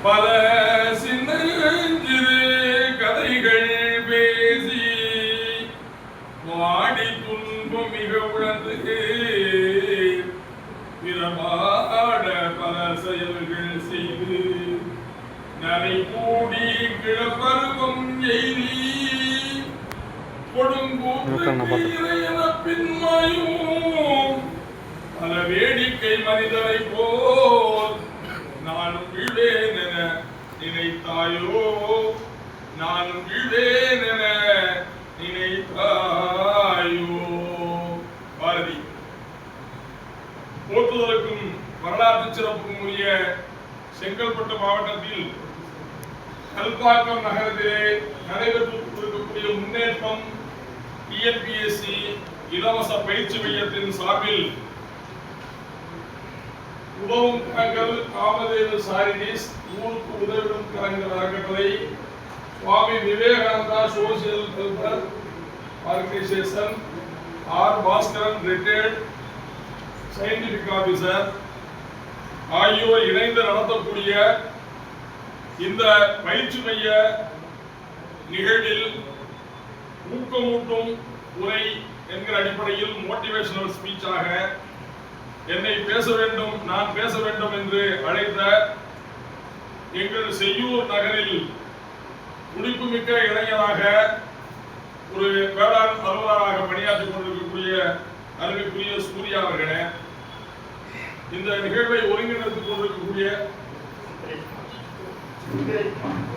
பல சின்னஞ்சிறு கதைகள் பேசி வாடி துன்பம் மிக உணர்ந்து பிறவாட பல செயல்கள் செய்து நரை மூடி கிழப்பருவம் எய்தி கொடுங்கூற்று பின்மாயும் பல வேடிக்கை மனிதரை போல் நானும் வீழேன் என நினைத்தாயோ, நானும் வீழேன் என நினைத்தாயோ. பாரதி. போற்றுதலுக்கும் வரலாற்று சிறப்புக்கும் உரிய செங்கல்பட்டு மாவட்டத்தில் கல்பாக்கம் நகரத்திலே நடைபெற்று இருக்கக்கூடிய முன்னேற்றம் TNPSC இலவச பயிற்சி மையத்தின் சார்பில் உதவும் கரங்கள் காமதேனு சாரினிஸ் ஊருக்கு உதவிடும் கரங்கள் அறக்கட்டளை Swami Vivekananda social welfare organisation R Bhaskaran retired scientific officer ஆகியோர் இணைந்து நடத்தக்கூடிய இந்த பயிற்சி மைய நிகழ்வில் ஊக்கமூட்டும் உரை என்கிற அடிப்படையில் மோட்டிவேஷனல் ஸ்பீச்சாக என்னை பேச வேண்டும், நான் பேச வேண்டும் என்று அழைத்த எங்கள் செய்யூர் நகரில் துடிப்புமிக்க இளைஞராக ஒரு வேளாண் அலுவலராக பணியாற்றிக் கொண்டிருக்கக்கூடிய அருமைக்குரிய சூர்யா அவர்களே, இந்த நிகழ்வை ஒருங்கிணைத்துக் கொண்டிருக்கக்கூடிய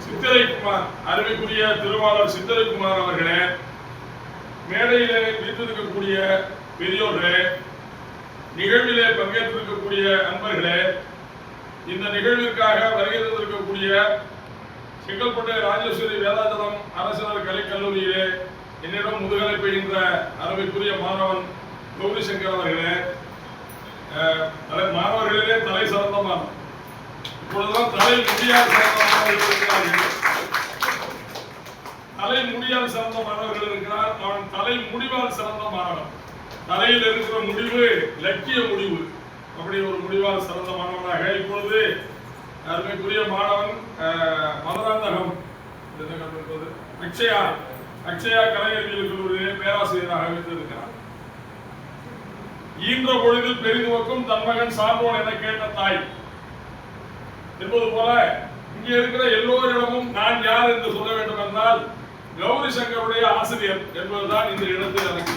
சித்திரைக்குமார், அருமைக்குரிய திருவாளர் சித்திரைக்குமார் அவர்களே, மேடையிலே வீட்டிருக்கக்கூடிய பெரியோர்களே, நிகழ்விலே பங்கேற்றிருக்கக்கூடிய அன்பர்களே, இந்த நிகழ்விற்காக வருகை தந்திருக்கக்கூடிய செங்கல்பட்டு ராஜேஸ்வரி வேதாச்சலம் அரசினர் கலைக்கல்லூரியிலே என்னிடம் முதுகலை பயின்ற அருமைக்குரிய மாணவன் கௌரி சங்கர் அவர்களே, மாணவர்களிலே தலை சிறந்த மாணவன், இப்பொழுதுதான் தலை முடியாத சிறந்த மாணவர்கள் இருக்கிறார்கள். தலை முடியால் சிறந்த மாணவர்கள் இருக்கிறார், அவன் தலை முடிவால் சிறந்த மாணவன். தலையில் இருக்கிற முடிவு லட்சிய முடிவு, அப்படி ஒரு முடிவால் சிறந்த மாணவனாக இப்பொழுது அருமைக்குரிய மாணவன் மதுராந்தகம் அக்ஷயா கலைஞர்கள் கல்லூரியிலே பேராசிரியராக வைத்திருக்கிறார். ஈன்ற பொழுதில் பெரிதுவக்கும் தன் மகன் சான்றோன் என கேட்ட தாய் என்பது போல இங்கே இருக்கிற எல்லோரிடமும் நான் யார் என்று சொல்ல வேண்டும் என்றால் கௌரி சங்கருடைய ஆசிரியர் என்பதுதான் இந்த இடத்தில் எனக்கு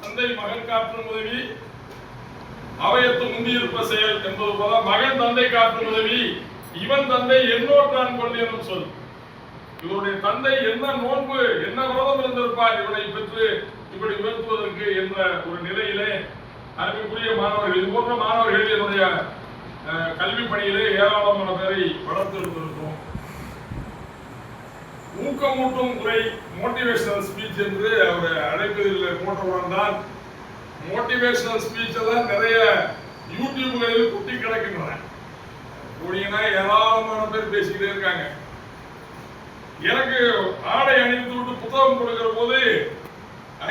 தந்தை மகன் காற்றும் உதவி அவையத்து முந்தியிருப்ப செயல் என்பது போல மகன் தந்தை காற்றும் உதவி இவன் தந்தை என்னோட்டான் கொண்டேனும் சொல். இவருடைய தந்தை என்ன நோன்பு என்ன விரதம் இருந்திருப்பார் இவனை பெற்று இப்படி உயர்த்துவதற்கு என்ற ஒரு நிலையிலே அருமைக்குரிய மாணவர்கள், இது போன்ற மாணவர்கள் என்னுடைய கல்வி பணியிலே ஏராளமான பேரை வளர்த்தெடுத்திருக்கிறோம். ஊக்கமூட்டும் உரை மோட்டிவேஷனல் ஸ்பீச் என்று அவர் அழைப்பதில் போட்டவுடன் தான் மோட்டிவேஷனல் ஸ்பீச் எல்லாம் நிறைய யூடியூப்களில் குட்டி கிடக்கின்றன. கூடியனா ஏராளமான பேர் பேசிக்கிட்டே இருக்காங்க. எனக்கு ஆடை அணிந்து விட்டு புத்தகம் கொடுக்கிற போது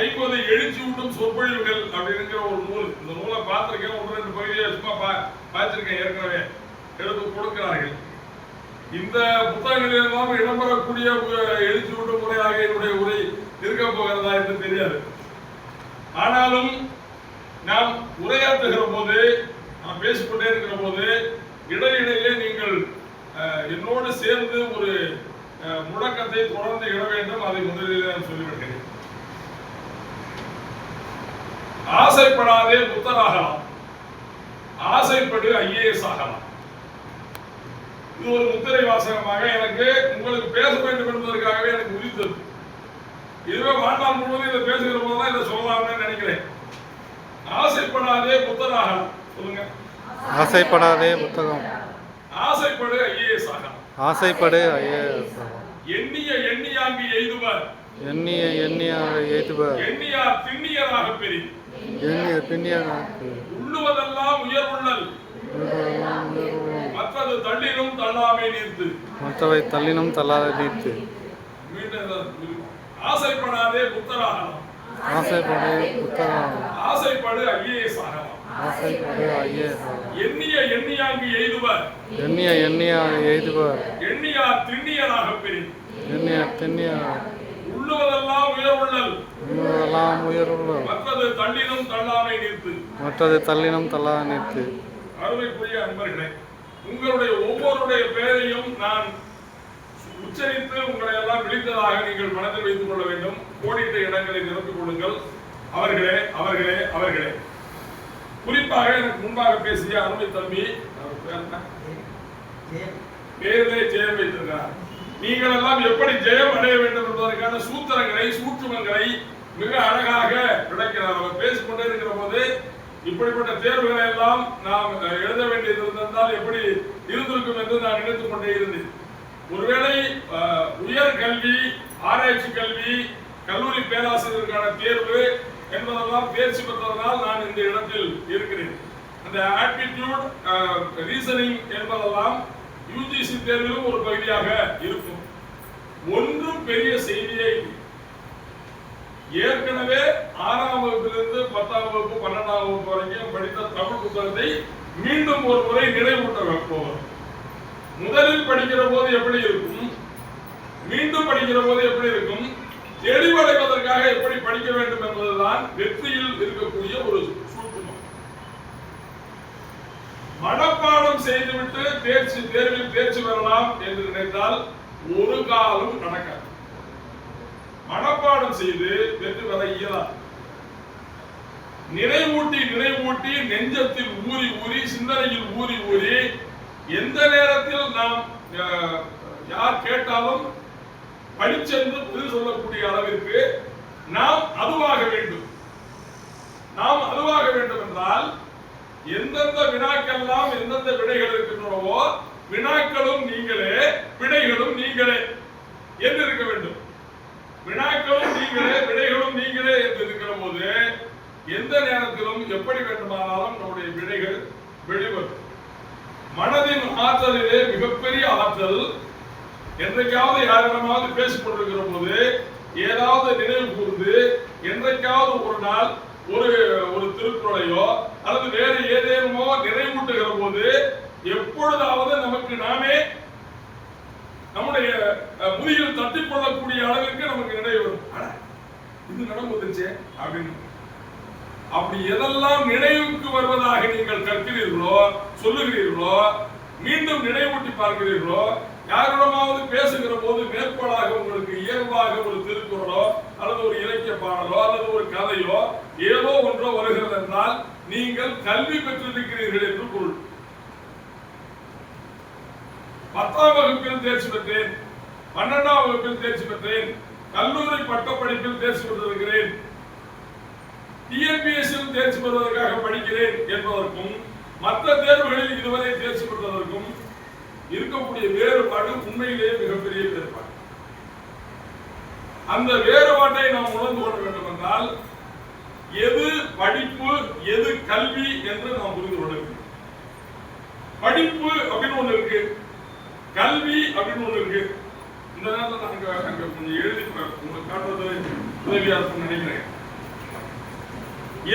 50 எழுச்சி விட்டும் சொற்பொழிவுகள் அப்படிங்கிற ஒரு நூல், இந்த நூலை பார்த்திருக்கேன், 1-2 பகுதியை சும்மா பார்த்திருக்கேன், ஏற்கனவே எடுத்து கொடுக்கிறார்கள். இந்த புத்தகங்களில் எல்லாம் இடம்பெறக்கூடிய எழுச்சி விட்டும் முறையாக என்னுடைய உரை இருக்க போகிறதா என்று தெரியாது. ஆனாலும் நாம் உரையாற்றுகிற போது, நாம் பேசிக்கொண்டே இருக்கிற போது இடையிடையே நீங்கள் என்னோடு சேர்ந்து ஒரு முழக்கத்தை தொடர்ந்து இட வேண்டும். அதை முதலில் நான் சொல்லிவிட்டேன். ஆசைப்படாதே புத்தராகலாம், ஆசைப்படு IAS ஆகலாம். இது ஒரு முத்திரை வாசகமாக எனக்கு உங்களுக்கு பேச வேண்டும் என்பதற்காகவே எனக்கு உரித்தது. இதுவே வாழ்நாள் முழுவதும் இதை பேசுகிற போதுதான் இதை சொல்லலாம்னு நினைக்கிறேன். ஆசைப்படாதே புத்தராகலாம். சொல்லுங்க. ஆசைப்படாதே புத்தகம், ஆசைப்படு IAS ஆகலாம், ஆசைப்படு IAS, எண்ணிய எண்ணியாங்கி எய்துவர், எண்ணிய எண்ணியாக எய்துவர், எண்ணியார் திண்ணியராக பெரி, எண்ணிய திண்ணியராக உள்ளுவதெல்லாம் உயர்வுள்ளல், மற்றது தள்ளினும் தள்ளாமை நீர்த்து, மற்றவை தள்ளினும் தள்ளாத நீர்த்து. ஆசைப்படாதே புத்தராகலாம், ஆசைப்படு புத்தகம் ஆசைப்படு ஐஏஎஸ் ஆகலாம். ஆசைப்படு ஐஏஎஸ் ஆகலாம். எண்ணிய எண்ணியாங்கு எய்துவர் எண்ணிய எண்ணியார் எய்துவர் எண்ணியார் திண்ணியராக பெரிய எண்ணியார் திண்ணியார் உள்ளுவதெல்லாம் உயர்வுள்ளல் உள்ளதெல்லாம் உயர்வுள்ள மற்றது தள்ளினும் தள்ளாமை நிறுத்து. மற்றது தள்ளினம் தள்ளா நிறுத்து. அருமைக்குரிய அன்பர்களே, உங்களுடைய ஒவ்வொருடைய பெயரையும் நான் உச்சரித்து உங்களை எல்லாம் விழித்ததாக நீங்கள் மனதில் வைத்துக் கொள்ள வேண்டும். கோடிட்ட இடங்களை நிரப்பிக் கொள்ளுங்கள். அவர்களே அவர்களே அவர்களே, குறிப்பாக எனக்கு முன்பாக பேசிய அருமை தம்பி பேரிலே ஜெயம் வைத்திருக்கிறார். நீங்கள் எல்லாம் எப்படி ஜெயம் அடைய வேண்டும் என்பதற்கான சூத்திரங்களை சூற்றுமங்களை மிக அழகாக விளக்கிறார். அவர் பேசிக்கொண்டே இருக்கிற போது இப்படிப்பட்ட தேர்வுகளை எல்லாம் நாம் எழுத வேண்டியது இருந்தால் எப்படி இருந்திருக்கும் என்று நான் நினைத்துக் கொண்டே இருந்தேன். ஒருவேளை உயர் கல்வி, ஆராய்ச்சி கல்வி, கல்லூரி பேராசிரியருக்கான தேர்வு என்பதெல்லாம் தேர்ச்சி பெற்றதனால் நான் இந்த இடத்தில் இருக்கிறேன். அந்த ஆப்டிடியூட் ரீசனிங் என்பதெல்லாம் யூஜிசி தேர்விலும் ஒரு பகுதியாக இருக்கும். ஒன்றும் பெரிய செய்தியே ஏற்கனவே 6ஆம் வகுப்பிலிருந்து 10ஆம் வகுப்பு 12ஆம் வகுப்பு வரைக்கும் படித்த தமிழ் புத்தகத்தை மீண்டும் ஒரு முறை நினைவூட்ட போவோம். முதலில் படிக்கிற போது எப்படி இருக்கும், மீண்டும் படிக்கிற போது எப்படி இருக்கும், தெளிவடைவதற்காக எப்படி படிக்க வேண்டும் என்பதுதான் வெற்றியில் இருக்கக்கூடிய ஒரு சூட்சுமம். மனப்பாடம் செய்துவிட்டு தேர்வில் தேர்ச்சி பெறலாம் என்று நினைத்தால் ஒரு காலம் நடக்காது. மனப்பாடம் செய்து வெற்றி பெற இயலாது. நினைவூட்டி நெஞ்சத்தில் ஊறி ஊறி சிந்தனையில் ஊறி ஊறி எந்த நேரத்தில் நாம் யார் கேட்டாலும் படிச்சென்று பதில் சொல்லக்கூடிய அளவிற்கு நாம் அதுவாக வேண்டும். நாம் அதுவாக வேண்டும் என்றால் எந்தெந்த வினாக்கெல்லாம் எந்தெந்த விடைகள் இருக்கின்றனவோ வினாக்களும் நீங்களே விடைகளும் நீங்களே என்று இருக்க வேண்டும். வினாக்களும் நீங்களே விடைகளும் நீங்களே என்று இருக்கிற போது எந்த நேரத்திலும் எப்படி வேண்டுமானாலும் நம்முடைய விடைகள் வெளிவரும். மனதின் ஆற்றலிலே மிகப்பெரிய ஆற்றல். என்றைக்காவது யாரிடமாவது பேசிக் கொண்டிருக்கிற போது ஏதாவது நினைவு கூர்ந்து என்றைக்காவது ஒரு நாள் ஒரு திருக்குறளையோ அல்லது வேறு ஏதேனுமோ நினைவூட்டுகிற போது எப்பொழுதாவது நமக்கு நாமே நம்முடைய முதுகில் தட்டிக் கொள்ளக்கூடிய அளவிற்கு நமக்கு நினைவு வரும். இது நடந்துச்சு அப்படின்னு. அப்படி எதெல்லாம் நினைவுக்கு வருவதாக நீங்கள் கற்கிறீர்களோ சொல்லுகிறீர்களோ மீண்டும் நினைவூட்டி பார்க்கிறீர்களோ யாரிடமாவது பேசுகிற போது மேற்கோளாக உங்களுக்கு இயல்பாக ஒரு திருக்குறளோ அல்லது ஒரு இலக்கிய பாடலோ அல்லது ஒரு கதையோ ஏதோ ஒன்றோ வருகிறது என்றால் நீங்கள் கல்வி பெற்றிருக்கிறீர்கள் என்று பொருள். 10ஆம் வகுப்பில் தேர்ச்சி பெற்றேன், 12ஆம் வகுப்பில் தேர்ச்சி பெற்றேன், கல்லூரி பட்டப்படிப்பில் தேர்ச்சி பெற்றிருக்கிறேன், டிஎன்பிஎஸ்சியில் தேர்ச்சி பெறுவதற்காக படிக்கிறேன் என்பதற்கும் மற்ற தேர்வுகளில் இதுவரை தேர்ச்சி பெறுவதற்கும் இருக்கக்கூடிய வேறுபாடு உண்மையிலேயே மிகப்பெரிய வேறுபாடு. அந்த வேறுபாட்டை நாம் உணர்ந்து கொள்ள வேண்டும் என்றால் எது படிப்பு எது கல்வி என்று நாம் புரிந்து கொள்ள வேண்டும். படிப்பு அப்படின்னு ஒண்ணு இருக்கு, கல்வி அப்படின்னு ஒண்ணு இருக்கு. இந்த நேரத்தில் அங்க கொஞ்சம் எழுதி உங்களுக்கு காட்டுறது உதவியா இருக்கும்னு நினைக்கிறேன்.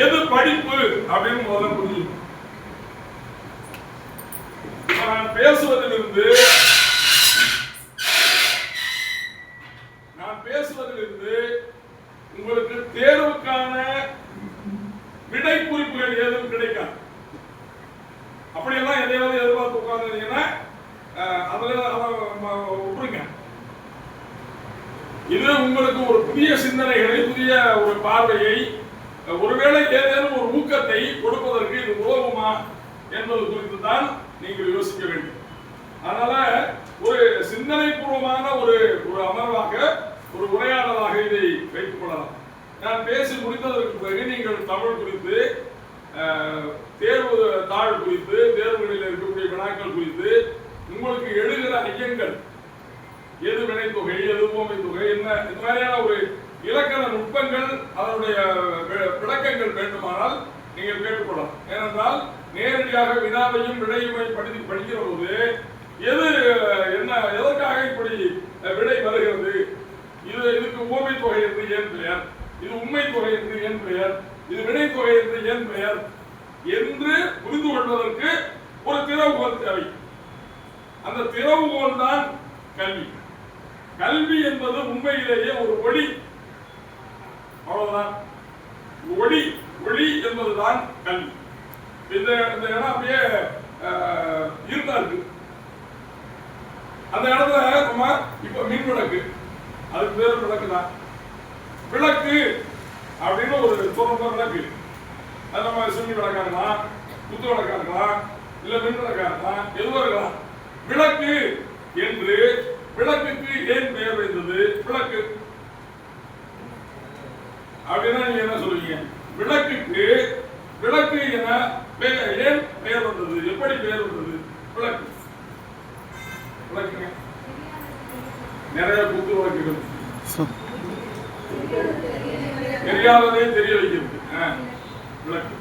எது படிப்பு அப்படின்னு முதல்ல புரிஞ்சுக்கணும். நான் பேசுவதிலிருந்து உங்களுக்கு தேர்வுக்கான விடை குறிப்புகள் ஏதும் கிடைக்காது. அப்படியெல்லாம் எதையாவது எதிர்பார்த்து உட்கார்ந்தீங்கன்னா விட்டுருங்க. இது உங்களுக்கு ஒரு புதிய சிந்தனைகளை, புதிய ஒரு பார்வையை, ஒருவேளை ஏதேனும் ஒரு ஊக்கத்தை கொடுப்பதற்கு இது உதவுமா என்பது குறித்து தான் நீங்கள் யோசிக்க வேண்டும். அதனால ஒரு சிந்தனை பூர்வமான ஒரு அமர்வாக, ஒரு உரையாடலாக இதை வைத்துக் கொள்ளலாம். நான் பேசி முடித்ததற்கு பிறகு நீங்கள் தமிழ் குறித்து, தேர்வு தாழ் குறித்து, தேர்வுகளில் இருக்கக்கூடிய வினாக்கள் குறித்து உங்களுக்கு எழுகிற ஐயங்கள், எது வினைத்தொகை, எது உவமை தொகை, என்ன இந்த மாதிரியான ஒரு இலக்கண நுட்பங்கள், அதனுடைய விளக்கங்கள் வேண்டுமானால் நீங்கள் கேட்டுக்கொள்ளலாம். ஏனென்றால் நேரடியாக வினாவையும் விடையுமை படிக்கிற போது எது என்ன, எதற்காக இப்படி விடை வருகிறது, இதுக்கு உவமை தொகை என்று ஏன் பெயர், இது உண்மை தொகை என்று ஏன் பெயர், இது வினை தொகை என்று ஏன் பெயர் என்று புரிந்து கொள்வதற்கு ஒரு திறவுகோல் தேவை. அந்த திறவுகோல் தான் கல்வி. கல்வி என்பது உண்மையிலேயே ஒரு ஒளி, அவ்வளவுதான். ஒளி ஒளி என்பதுதான் கல்வி. இந்த இடம் அப்படியே இருட்டா இருக்கு. அந்த இடத்துல நம்ம இப்ப மின் விளக்கு, அதுக்கு பேரு விளக்கு தான். விளக்கு அப்படின்னு ஒரு தோன்ற விளக்கு, அது நம்ம சிம்மி விளக்கா இருக்கலாம், குத்து விளக்கா இருக்கலாம், இல்ல மின் விளக்கா இருக்கலாம், எதுவும் இருக்கலாம். விளக்கு என்று விளக்குக்கு ஏன் பெயர் வைத்தது? விளக்கு அப்படின்னா நீங்க என்ன சொல்லுவீங்க? விளக்குக்கு விளக்கு என ஏன் பெயர் வந்தது? எப்படி பெயர் வந்தது? விளக்கு விளக்குங்க. நிறைய குத்து விளக்குகள் தெரியாததே தெரிய வைக்கிறது. விளக்கு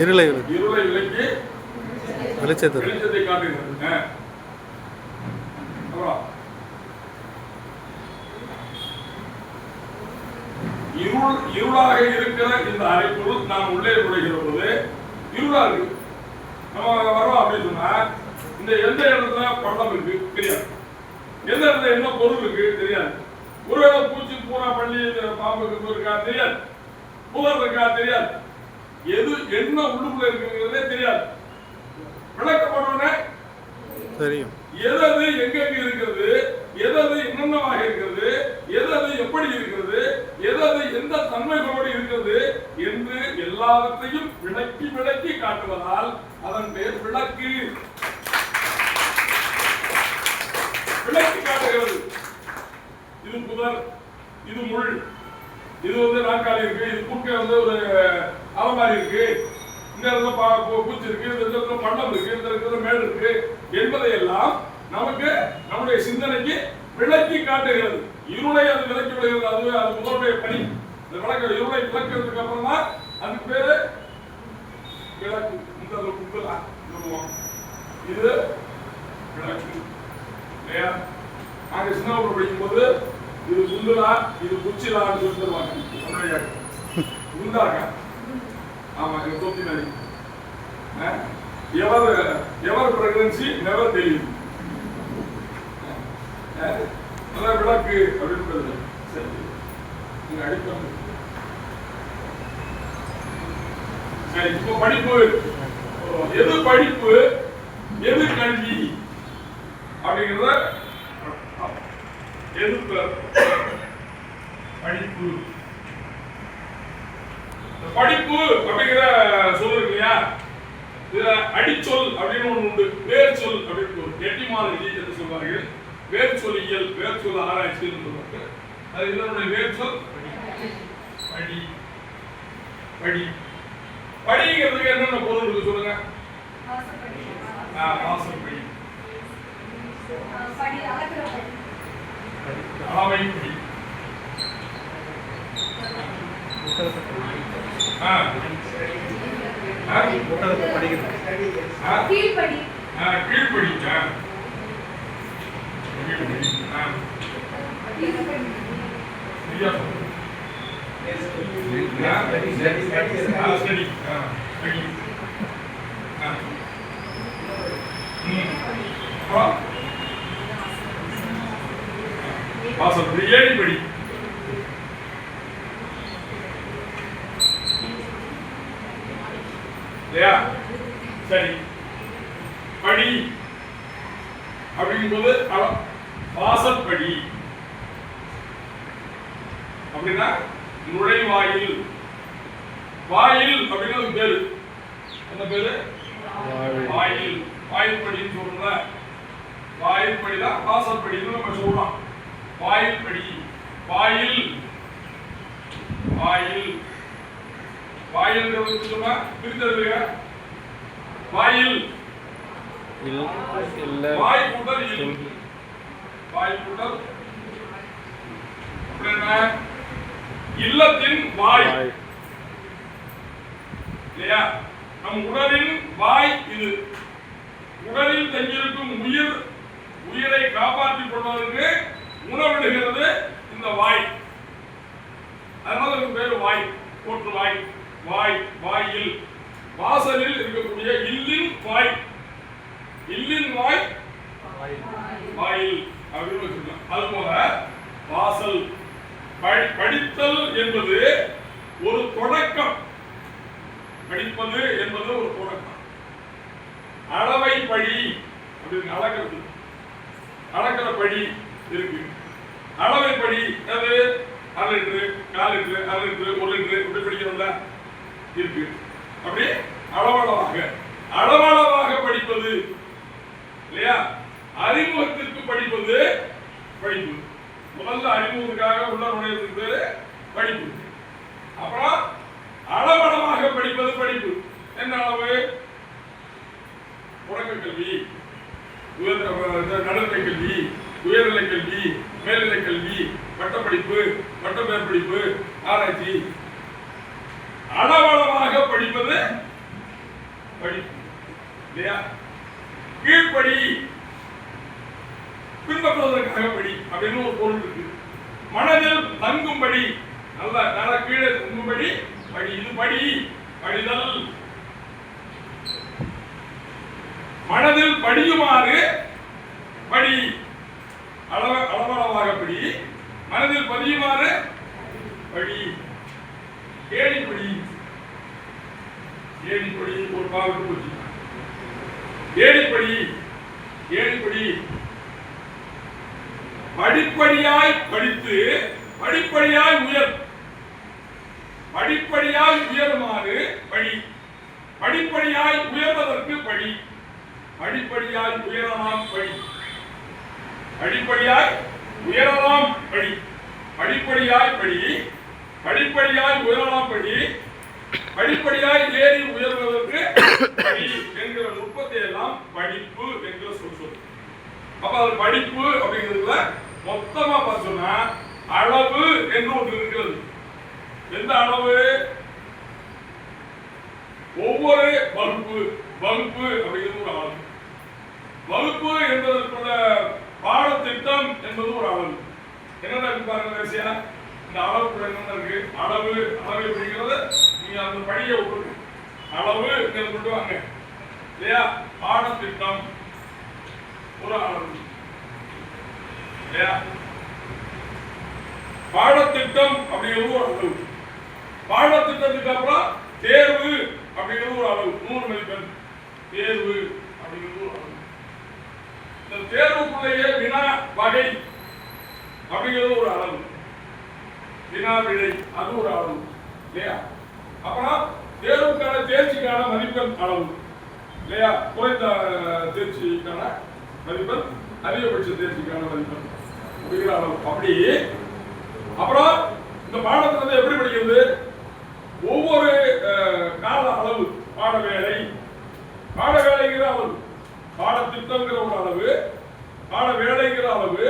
இருளை விளக்கி வெளிச்சத்தை காட்டுகிறது. இருளாக இருக்கிற இந்த அறைக்குள் நாம் உள்ளே நுழைகிற போது இருளா இருக்கு. நம்ம வரோம் அப்படின்னு சொன்னா இந்த எந்த இடத்துல பள்ளம் இருக்கு தெரியாது, எந்த இடத்துல என்ன பொருள் இருக்கு தெரியாது. ஒருவேளை பூச்சி பூரா பள்ளி பாம்புக்கு இருக்கா தெரியாது, புதர் இருக்கா தெரியாது, எது என்ன உள்ளுக்குள்ள இருக்குங்கிறதே தெரியாது. விளக்கப்படுவனே தெரியும் எது எங்கெங்க இருக்கிறது, எது என்னென்னமாக இருக்கிறது, எது எப்படி இருக்கிறது, எது எந்த தன்மைகளோடு இருக்கிறது என்று எல்லாவற்றையும் விளக்கி விளக்கி காட்டுவதால் அதன் பெயர் விளக்கு. விளக்கி காட்டுகிறது. இது புதர், இது முள், இது நாற்காலி இருக்கு, இது குறுக்க ஒரு அலமாரி இருக்கு, இந்த இடத்துல பூச்சி இருக்கு, இந்த இடத்துல பள்ளம் இருக்கு, இந்த இடத்துல மேடு இருக்கு என்பதை எல்லாம் நமக்கு நம்முடைய சிந்தனைக்கு விளக்கி காட்டுகிறது. இருளை அது விளக்கி விடுகிறது. அதுவே அது முதலுடைய பணி. இந்த விளக்க இருளை விளக்கிறதுக்கு அப்புறம் தான் அதுக்கு பேரு விளக்கு. இந்த குத்துலாம் சொல்லுவோம், இது விளக்கு இல்லையா? நாங்க சின்ன ஊர் படிக்கும் போது இது குண்டுலா, இது குச்சிலான்னு சொல்லி தருவாங்க. குண்டாங்க. ஆமா, எங்க தொப்பி மாதிரி. எவர் பிரெக்னன்சி நெவர் டெலிவரி. அதான் விளக்கு அப்படின்னு அடிப்பாங்க. சரி, இப்போ படிப்பு. எது படிப்பு, எது கல்வி அப்படிங்கிறத எது படிப்பு. படிப்பு அப்படிங்கிற சொல் இருக்கு இல்லையா? இதுல அடிச்சொல் அப்படின்னு ஒண்ணு உண்டு, வேர் சொல் அப்படின்னு எட்டிமாலஜி என்று சொல்வார்கள். வேர் சொல்லியல், வேர் சொல் ஆராய்ச்சி சொல்வாங்க. அது இதனுடைய வேர் சொல் படி. படி படிங்கிறதுக்கு என்னென்ன பொருள் இருக்கு சொல்லுங்க. வாசப்படி, அளவைப்படி, கீழ்படி, வாசப்படி, ஏணிப்படி, இல்லையா? சரி, படி அப்படிங்கும்போது வாசற்படி அப்படின்னா நுழைவாயில். வாயில் அப்படின்னு பேரு. என்ன பேரு? வாயில். வாயில் படின்னு சொல்றோம்ல, வாயில் படிதான் வாசற்படின்னு நம்ம சொல்றோம். வாயில் படி, வாயில், வாயில், வாயில் சொன்னா பிரித்தெழுதுங்க. வாயில், வாய் கூட்டல் இல், வாய் கூட்டல் அப்படின்னா இல்லத்தின் வாய் இல்லையா? நம் உடலின் வாய் இது. உடலில் தங்கியிருக்கும் உயிரை காப்பாற்றிக் கொள்வதற்கு உணவிடுகிறது இந்த வாய். அதனால இதுக்கு பேரு வாய். போற்று வாய், வாய், வாயில், வாசலில் இருக்கக்கூடிய இல்லின் வாய், இல்லின் வாய் வாயில் அப்படின்னு வச்சுக்கலாம். அதுபோல வாசல். படித்தல் என்பது ஒரு தொடக்கம். படிப்பது என்பது ஒரு தொடக்கம். அளவை படி அப்படின்னு அளக்கிறது, அளக்கிற படி இருக்கு. அளவை படி அது 1/2 லிட்டரு, 1/4 லிட்டரு, 1/2 லிட்டரு, 1 லிட்டரு இப்படி படிக்கிறோம்ல இருக்கு. அப்படி அளவளவாக அளவளவாக படிப்பது இல்லையா? அறிமுகத்திற்கு படிப்பது படிப்பு. முதல்ல அறிமுகத்துக்காக உள்ள நுழைவதற்கு படிப்பு. அப்புறம் அளவளவாக படிப்பது படிப்பு. என்ன அளவு? தொடக்க கல்வி, நடுநிலை கல்வி, உயர்நிலை கல்வி, மேல்நிலை கல்வி, பட்டப்படிப்பு, பட்டமேற்படிப்பு, ஆராய்ச்சி. அளவளவாக படிப்பது படிப்பு இல்லையா? கீழ்ப்படி, பின்பற்றுவதற்காக படி அப்படின்னு ஒரு பொருள் இருக்கு. மனதில் தங்கும்படி, நல்ல கீழே தங்கும்படி படி. இது படி, படிதல். மனதில் படியுமாறு படி, அளவளவாக படி. மனதில் பதியுமாறு படி. ஏணிப்படி, ஏணிப்படி ஒரு பாவத்து போச்சு. ஏணிப்படி, ஏணிப்படி படிப்படியாய் படித்து படிப்படியாய் உயர், படிப்படியாய் உயருமாறு படி. படிப்படியாய் உயர்வதற்கு படி. படிப்படியாய் உயரலாம் படி. படிப்படியாய் உயரலாம் படி. படிப்படியாய் படி. படிப்படியாய் உயரலாம் படி. படிப்படியாய் ஏறி உயர்வதற்கு படி என்கிற நுட்பத்தை எல்லாம் படிப்பு என்கிற சொல். அப்ப அது படிப்பு அப்படிங்கிறதுல மொத்தமா பார்த்தோம்னா அளவு என்று ஒன்று இருக்கிறது. எந்த அளவு? ஒவ்வொரு வகுப்பு, வகுப்பு அப்படிங்கிறது ஒரு அளவு. வகுப்பு என்பதற்குள்ள பாடத்திட்டம் என்பது ஒரு அளவு. என்னென்ன இருக்கு பாருங்க வரிசையா. இந்த அளவுக்குள்ள என்னென்ன இருக்கு? அளவு, அளவு அப்படிங்கிறது நீங்க அந்த படியை விட்டுருங்க. அளவு கொண்டு வாங்க இல்லையா? பாடத்திட்டம் ஒரு அளவு இல்லையா? பாடத்திட்டம் அப்படிங்கிறது ஒரு அளவு. பாடத்திட்டத்துக்கு அப்புறம் தேர்வு அப்படிங்கிறது ஒரு அளவு. 100 மதிப்பெண் தேர்வு அப்படிங்கிறது ஒரு அளவு. இந்த தேர்வுக்குள்ளேயே வினா வகை அப்படிங்கிறது ஒரு அளவு. வினா விடை அது ஒரு அளவு இல்லையா? அப்புறம் தேர்வுக்கான தேர்ச்சிக்கான மதிப்பெண் அளவு இல்லையா? குறைந்த தேர்ச்சிக்கான மதிப்பெண், அதிகபட்ச தேர்ச்சிக்கான மதிப்பெண் அப்படிங்கிற அளவு. அப்படி அப்புறம் இந்த பாடத்தை வந்து எப்படி படிக்கிறது? ஒவ்வொரு கால அளவு, பாட வேலை, பாட வேலைங்கிற அளவு, பாடத்திட்டங்கிற ஒரு அளவு, பாட வேலைங்கிற அளவு,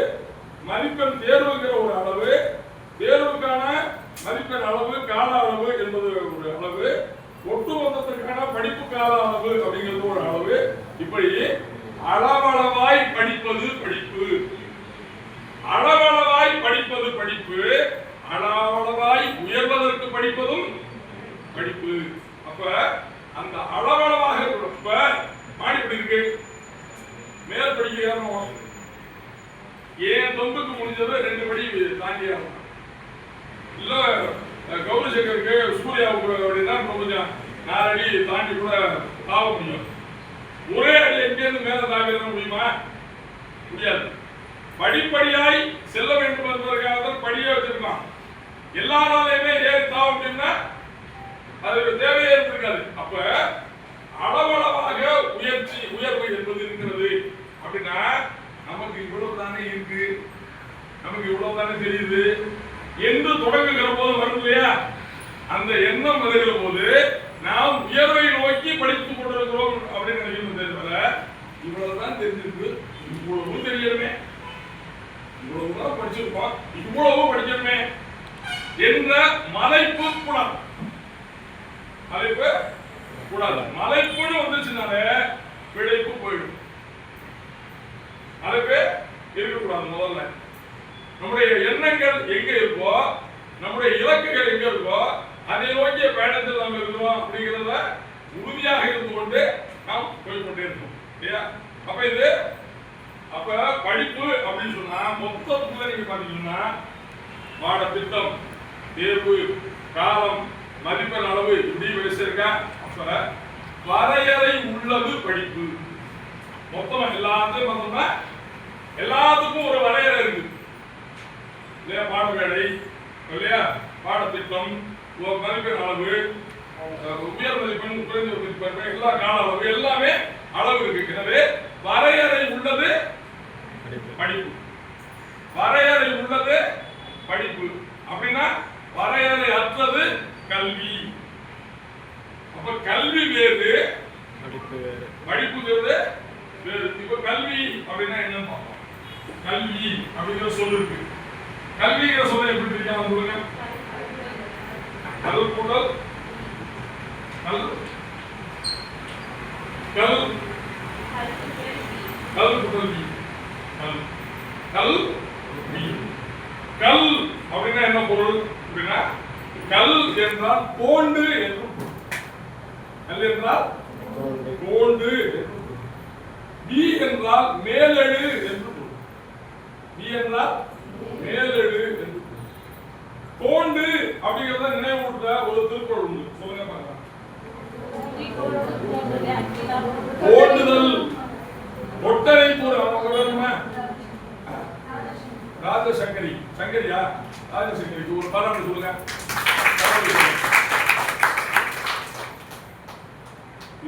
மதிப்பெண் தேர்வுங்கிற ஒரு அளவு, தேர்வுக்கான மதிப்பெண் அளவு, கால அளவு என்பது ஒரு அளவு, ஒட்டுமொத்தத்திற்கான படிப்பு கால அளவு அப்படிங்கிறது ஒரு அளவு. இப்படி அளவளவாய் படிப்பது படிப்பு, அளவளவாய் படிப்பது படிப்பு, அளவளவாய் உயர்வதற்கு படிப்பதும் படிப்பு. அப்ப அந்த அளவளவாக இருப்ப மாடி எப்படி இருக்கு? மேல் படிக்க ஏறணும். ஏன் தொங்குக்கு முடிஞ்சது 2 படி தாண்டி ஏறணும். இல்ல கௌரி சங்கருக்கு சூர்யாவுக்கு அப்படின்னா கொஞ்சம் 4 அடி தாண்டி கூட தாவ முடியும். ஒரே அடி எங்கேருந்து மேல தாக்க முடியுமா? முடியாது. படிப்படியாய் செல்ல வேண்டும் என்பதற்காக தான் படியே வச்சிருக்கலாம். எல்லாராலையுமே ஏறி தாவ முடியும்னா அது தேவையே இருக்காது. அப்ப அளவளவாக உயர்வு என்பது இருக்கிறது. அப்படின்னா நமக்கு இவ்வளவு தானே இருக்கு, நமக்கு இவ்வளவு தானே தெரியுது என்று தொடங்குகிற போது வரும் இல்லையா? அந்த எண்ணம் வருகிற போது நாம் உயர்வை நோக்கி படித்துக் கொண்டிருக்கிறோம் அப்படின்னு நினைக்கிறோம். இவ்வளவுதான் தெரிஞ்சிருக்கு, இவ்வளவு தெரியணுமே, இவ்வளவுதான் படிச்சிருப்போம், இவ்வளவு படிக்கணுமே என்ற மலைப்பு கூடாது. மலைப்பு கூடாது. மலைப்புன்னு வந்துச்சுனாலே பிழைப்பு போயிடும். மலைப்பு இருக்கக்கூடாது. முதல்ல நம்முடைய எண்ணங்கள் எங்க இருக்கோ நம்முடைய இலக்குகள் எங்க இருக்கோ அதை நோக்கிய பயணத்தில் நாம் இருக்கிறோம் அப்படிங்கிறத உறுதியாக இருந்து கொண்டு நாம் போய்கொண்டே இருக்கோம் இல்லையா? அப்ப இது அப்ப படிப்பு அப்படின்னு சொன்னா மொத்தத்துல நீங்க பாத்தீங்கன்னா பாடத்திட்டம், தேர்வு, காலம், மதிப்பெண் அளவு இப்படி வச்சிருக்கா. அப்ப வரையறை உள்ளது படிப்பு. மொத்தமா எல்லாத்தையும் பார்த்தோம்னா எல்லாத்துக்கும் ஒரு வரையறை இருக்கு இல்லையா? பாடவேளை இல்லையா, பாடத்திட்டம், மதிப்பெண் அளவு, உயர் மதிப்பெண், குறைந்த மதிப்பெண், எல்லா கால அளவு எல்லாமே அளவு இருக்கு. எனவே வரையறை உள்ளது படிப்பு. வரையறை உள்ளது படிப்பு அப்படின்னா வரையறை அற்றது கல்வி. அப்ப கல்வி வேறு, படிப்பு வேறு. இப்ப கல்வி அப்படின்னா என்னன்னு பார்ப்போம். கல்வி அப்படிங்கிற சொல் இருக்கு. கல்விங்கிற சொல்ல எப்படி தெரியாம சொல்லுங்க. கல் கூடல் கல் கல் கல் கூடல் வி கல் கல் வி. கல் அப்படின்னா என்ன பொருள் அப்படின்னா கல் என்றால் தோண்டு என்று பொருள். கல் என்றால் தோண்டு. வி என்றால் மேலெடு என்று பொருள். வி என்றால் மேலெடு என்று பொருள். தோண்டு அப்படிங்கிறத நினைவூட்ட ஒரு திருக்குறள் உண்டு. சொல்லுங்க பாருங்க. தோண்டுதல் ஒட்டரை கூறு அவங்க வேணுமா? ராஜசங்கரி சங்கரியா? ராஜசங்கரிக்கு ஒரு பாராட்டு சொல்லுங்க.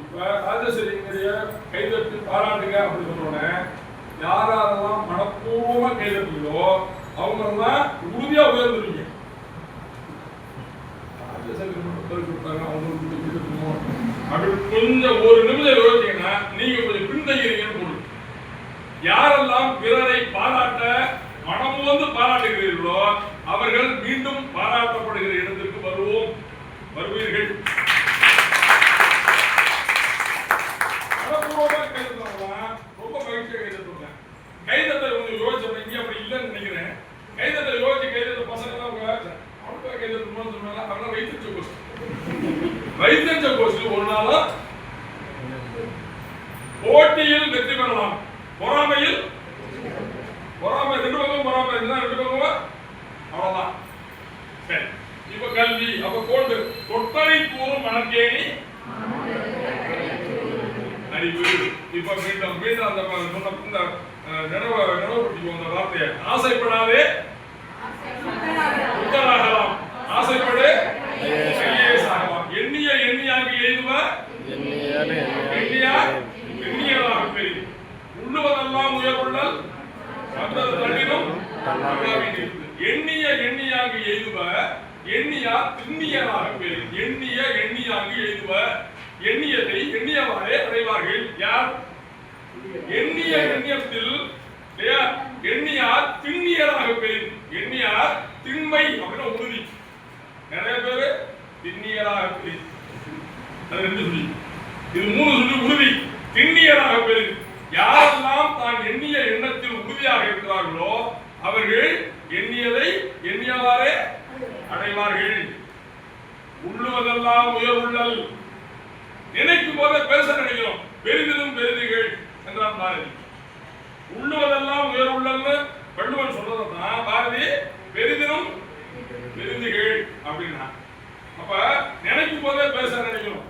இப்ப ராஜசங்கரிய கைதட்டி பாராட்டுங்க அப்படின்னு சொன்னோடனே யாரெல்லாம் மனப்பூர்வமா கைதட்டுங்களோ அவங்க எல்லாம் உறுதியா உயர்ந்துருவீங்க. அப்படி கொஞ்சம் ஒரு நிமிடம் யோசிச்சீங்கன்னா நீங்க கொஞ்சம் பின்தங்கிறீங்கன்னு பொருள். யாரெல்லாம் பிறரை பாராட்ட மனம் வந்து பாராட்டுகிறீர்களோ அவர்கள் மீண்டும் பாராட்டப்படுகிற இடத்திற்கு வருவீர்கள். மனப்பூர்வமா கைதட்டலாம், ரொம்ப மகிழ்ச்சியா கைதட்டுவாங்க. கைதட்டை கொஞ்சம் யோசிச்சப்ப இங்க அப்படி இல்லைன்னு நினைக்கிறேன். கைதட்டை யோசிச்சு கைதட்ட பசங்க அவனுக்கு கைதட்டணும்னு சொன்னாங்க. அவனா வைத்திருச்ச கோஷ்டி வைத்திருச்ச கோஷ்டி ஒரு நாளும் போட்டியில் வெற்றி பெறலாம், பொறாமையில் பொறாமை ரெண்டு பக்கம் பொறாமை இருந்தா ரெண்டு பக்கமா அவ்வளவுதான். சரி, இப்ப கல்வி அப்ப கோண்டு தொட்டரை கூறும் மனக்கேணி அறிவு. இப்ப மீண்டும் மீண்டும் அந்த சொன்ன நினைவுபடுத்திக்கோ அந்த வார்த்தையை. ஆசைப்படாதே புத்தராகலாம், ஆசைப்படு ஐஏஎஸ் ஆகலாம். எண்ணிய எண்ணியாக எய்துவ எண்ணியதாக பெரிய உள்ளுவதெல்லாம் உயர்வுள்ளல் மற்றது தள்ளினும் எண்ணிய எண்ணியாக எய்துவ எண்ணியா திண்ணியராக பெரிய. எண்ணிய எண்ணியாக எய்துவ எண்ணியதை எண்ணியவாறே அடைவார்கள். யார்? எண்ணிய எண்ணியத்தில் எண்ணியார் திண்ணியராக பெரிய. எண்ணியார் திண்மை அப்படின்னா உறுதி. நிறைய பேரு திண்ணியராக பெரிய. அது ரெண்டு சொல்லி, இது மூணு சொல்லி உறுதி. திண்ணியராக பெரிய. யாரெல்லாம் தான் எண்ணிய எண்ணத்தில் உறுதியாக இருக்கிறார்களோ அவர்கள் எண்ணியதை எண்ணியவாறே அடைவார்கள். உள்ளுவதெல்லாம் உயர்வுள்ளல். நினைக்கும் போதே பேச நினைக்கிறோம். பெரிதிலும் பெரிதிகள் என்றான் பாரதி. உள்ளுவதெல்லாம் உயர்வுள்ளல்னு வள்ளுவன் சொல்றதான் பாரதி பெரிதிலும் பெரிதிகள் அப்படின்னா. அப்ப நினைக்கும் போதே பேச நினைக்கிறோம்.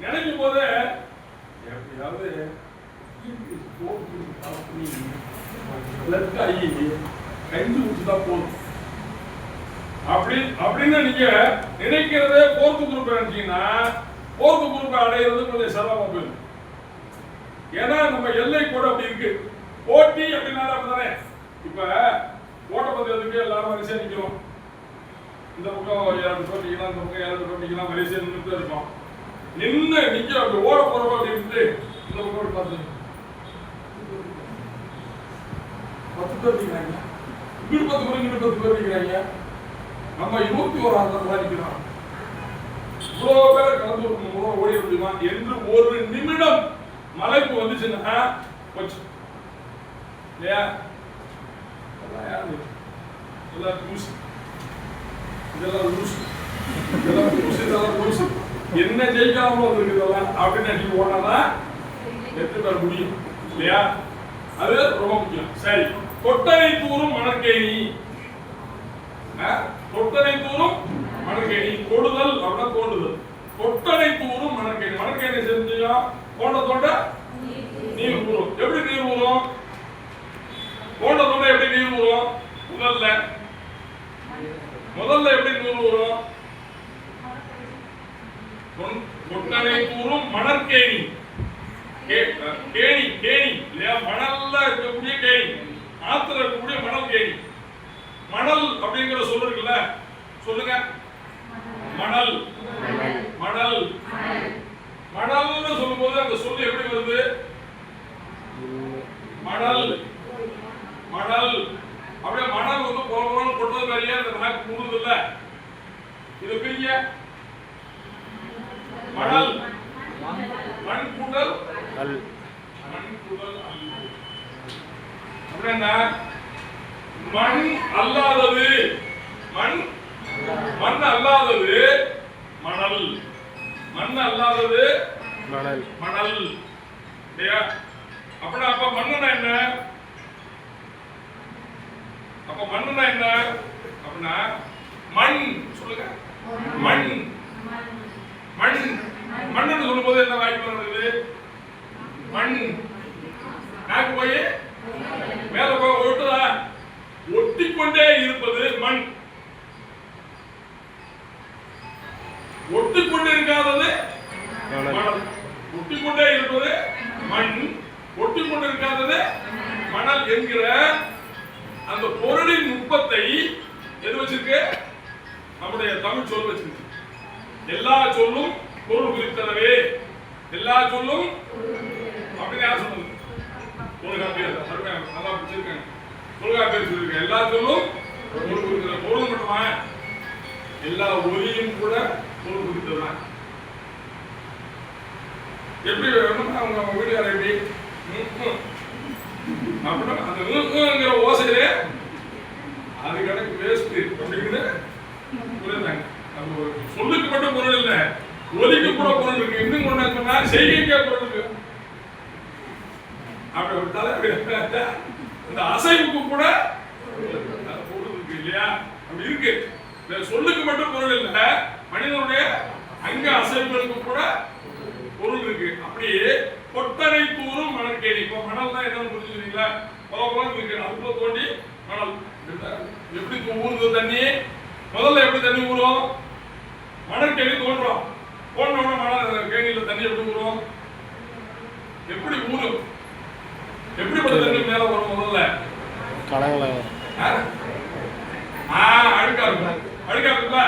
நினைக்கும் போதே எப்படியாவது கஞ்சி ஊற்றுதா போதும் அப்படின்னு நீங்க நினைக்கிறதே போர்த்து குரூப் நினைச்சீங்கன்னா போர்த்து குரூப்பை அடையிறது கொஞ்சம் சிரமமா போயிடும். ஏன்னா நம்ம எல்லை கூட அப்படி இருக்கு. போட்டி அப்படின்னா அப்படிதானே. இப்ப ஓட்டப்பந்தயத்துக்கு எல்லாரும் வரிசையா நிக்கிறோம். இந்த பக்கம் 200 பேர் நிக்கலாம், இந்த பக்கம் 200 பேர் நிக்கலாம், வரிசையா நின்றுட்டு இருக்கோம். நின்று நிக்க அப்படி ஓட போறப்ப அப்படி இருந்து இந்த பக்கம் பார்த்து 10 பேர் நிக்கிறாங்க, இப்படி 10 பேர் இங்கிட்டு 10 பேர் நிக்கிறாங்க. நம்ம 21ஆவது நிக்கிறோம். இவ்வளவு பேரை கலந்து ஓடி முடியுமா என்று ஒரு நிமிடம் மலைப்பு வந்துச்சுன்னா போச்சு இல்லையா? தூசி இதெல்லாம் லூசு, இதெல்லாம் லூசு, இதெல்லாம் லூசு. என்ன ஜெயிக்காம இருக்கு இதெல்லாம் அப்படின்னு நீங்க போனாதான் வெற்றி பெற முடியும் இல்லையா? அது ரொம்ப முக்கியம். சரி, தொட்டனை தூரும் மணற்கேணி. தொட்டனை தூரும் மணற்கேணி, தொடுதல் அப்படின்னா தோண்டுதல். தொட்டனை தூரும் மணற்கேணி, மணற்கேணி செஞ்சா தோண்ட தோண்ட நீர் ஊறும். எப்படி நீர் ஊறும்? தோண்ட தோண்ட எப்படி நீர் ஊறும்? முதல்ல எப்படி நீர் ஊறும்? தொட்டனை தூரும் மணற்கேணி, கேணி, கேணி இல்லையா? மணல்ல இருக்கக்கூடிய கேணி, ஆத்துல இருக்கக்கூடிய மணல் கேணி. மணல் அப்படிங்கிற சொல்லு இருக்குல்ல, சொல்லுங்க. மணல், மணல், மணல்னு சொல்லும்போது அந்த சொல்லு எப்படி வருது? மணல், மணல். அப்படியே மணல் வந்து போறோம் கொட்டது மாதிரியே அந்த நாக்கு முழுது இல்ல. இது பிரிங்க. மணல், மண் கூட்டல் அல், மண் கூட்டல் அல். அப்படின்னா மண் அல்லாதது, மண் அல்லாதது மணல், மண் அல்லாதது மணல், மணல் இல்லையா? அப்படின்னா அப்ப மண்ணுனா என்ன? அப்ப மண்ணுனா என்ன அப்படின்னா மண், சொல்லுங்க. மண், மண், மண்ணுன்னு சொல்லும்போது என்ன வாய்ப்பு நடக்குது? மண் நாக்கு போய் மேல போய் ஒட்டுதா? ஒட்டிக்கொண்டே இருப்பது மண். ஒட்டிக்கொண்டே இருக்காதது மணல். ஒட்டிக்கொண்டே இருப்பது மண், ஒட்டிக்கொண்டே இருக்காதது மணல் என்கிற அந்த பொருளின் நுட்பத்தை எது வச்சிருக்கு? நம்முடைய தமிழ் சொல் வச்சிருக்கு. எல்லா சொல்லும் பொருள் குறித்தனவே, எல்லா சொல்லும் அப்படின்னு யார் சொன்னது? தொல்காப்பியர். நல்லா பிடிச்சிருக்காங்க. தொல்காப்பியர் சொல்லியிருக்காங்க எல்லா சொல்லும் பொருள் குறித்தன. பொருள் மட்டுமா? எல்லா ஒலியும் கூட பொருள் குறித்ததுதான். எப்படி வேணும்னா அவங்க வீட்டுக்கார எப்படி அப்படின்னா அந்த ஓசையிலே அது கணக்கு வேஸ்ட் அப்படின்னு புரியுதாங்க. நம்ம சொல்லுக்கு மட்டும் பொருள் இல்லை, ஒலிக்கு கூட பொருள் இருக்கு. இன்னும் கொண்டு சொன்னா செய்கைக்கே பொருள் இருக்கு. அப்படி விட்டாலே இந்த அசைவுக்கு கூட பொருள் இருக்கு இல்லையா? அப்படி இருக்கு. சொல்லுக்கு மட்டும் பொருள் இல்லை, மனிதனுடைய அங்க அசைவுகளுக்கு கூட பொருள் இருக்கு. அப்படியே கொட்டனை தூரும் மணற்கேணி. இப்போ மணல் தான் என்னன்னு புரிஞ்சுக்கிறீங்களா? பலபலம் இருக்கு, அதுக்குள்ள தோண்டி மணல். எப்படி ஊறுது தண்ணி? முதல்ல எப்படி தண்ணி ஊறும்? மணற்கேணி தோன்றும். தோன்றோட மணல் கேணியில தண்ணி எப்படி ஊறும்? எப்படி ஊறும்? எப்படிப்பட்ட தண்ணி மேல வரும்? முதல்ல அழுக்கா இருக்கும். அழுக்கா இருக்குல்ல?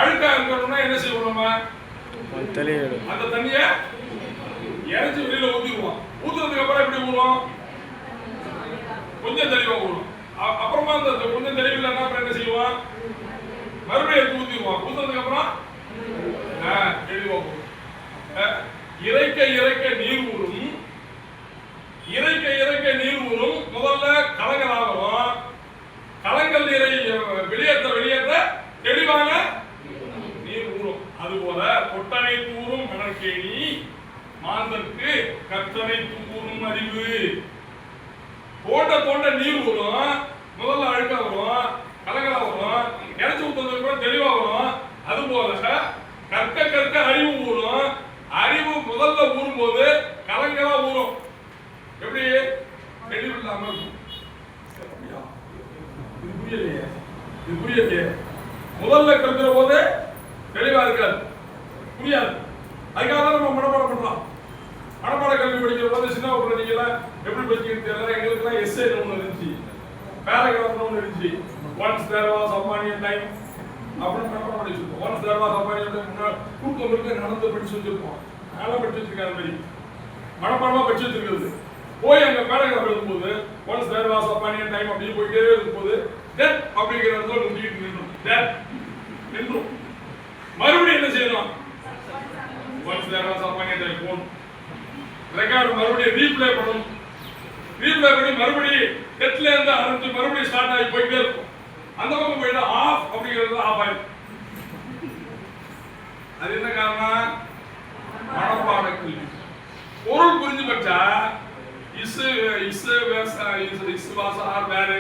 அழுக்கா இருக்கணும்னா என்ன செய்வோம்? நம்ம அந்த தண்ணிய இறைச்சி வெளியில ஊத்திடுவோம். ஊத்துறதுக்கு அப்புறம் எப்படி ஊறும்? கொஞ்சம் தெளிவா ஊறும். அப்புறமா அந்த கொஞ்சம் தெளிவு இல்லைன்னா அப்புறம் என்ன செய்வோம்? மறுபடியும் எடுத்து ஊத்திடுவோம். ஊத்துறதுக்கு அப்புறம் தெளிவா ஊறும். இறைக்க இறைக்க நீர் ஊறும், இறைக்க இறைக்க நீர் ஊறும். முதல்ல கலங்களாகும், கலங்கல் நீரை வெளியேற்ற வெளியேற்ற தெளிவான நீர் ஊறும். அதுபோல கொட்டனை தூரும் மணற்கேணி மாந்தற்கு கற்றனை தூரும் அறிவு. தோண்ட தோண்ட நீர் ஊறும். முதல்ல அழுக்கா வரும், கலங்கலா வரும், இறைச்சி ஊத்துறதுக்கு கூட தெளிவா வரும். அதுபோல கற்க கற்க அறிவு ஊறும். அறிவு முதல்ல ஊறும் போது கலங்கலா ஊறும். எப்படி? தெளிவு இல்லாம இருக்கும். இது புரியலையே, இது புரியலையே. முதல்ல கற்கிற போது தெளிவா இருக்காது, புரியாது. அதுக்காக தான் நம்ம மனப்பாடம் பண்றோம். மனப்பாட கல்வி படிக்கிற போது சின்ன வகுப்புல நீங்க எப்படி படிச்சுக்கிட்டு தெரியல. எங்களுக்கு எல்லாம் எஸ்ஏ ஒன்று இருந்துச்சு, பேராகிராஃப் ஒன்று இருந்துச்சு. Once there was a money time அப்படின்னு மனப்பாடம் படிச்சிருப்போம். Once there was a money time கூட்டம் இருக்க நடந்து படிச்சு வச்சிருப்போம். அதெல்லாம் படிச்சு வச்சிருக்காரு மாதிரி மனப்பாடமா படிச்சு வச்சிருக்கிறது. போய் அங்க பேராகிராஃப் எழுதும்போது once there was a money time அப்படின்னு போயிட்டே இருக்கும்போது டெத் அப்படிங்கிற இடத்துல முடிக்கிட்டு நின்றும். டெத் நின்றும். மறுபடியும் என்ன செய்யணும்? Once there was a money time phone record மறுபடியும் ரீப்ளே பண்ணணும். ரீப்ளே பண்ணி மறுபடியும் டெத்ல இருந்து ஆரம்பிச்சு மறுபடியும் ஸ்டார்ட் ஆகி போயிட்டே இருக்கும். அந்த பக்கம் போயிட்டு ஆஃப் அப்படிங்கிறது ஆஃப் ஆயிடும். அது என்ன காரணம்? மனப்பாட கல்வி. பொருள் புரிஞ்சு பட்டா வேற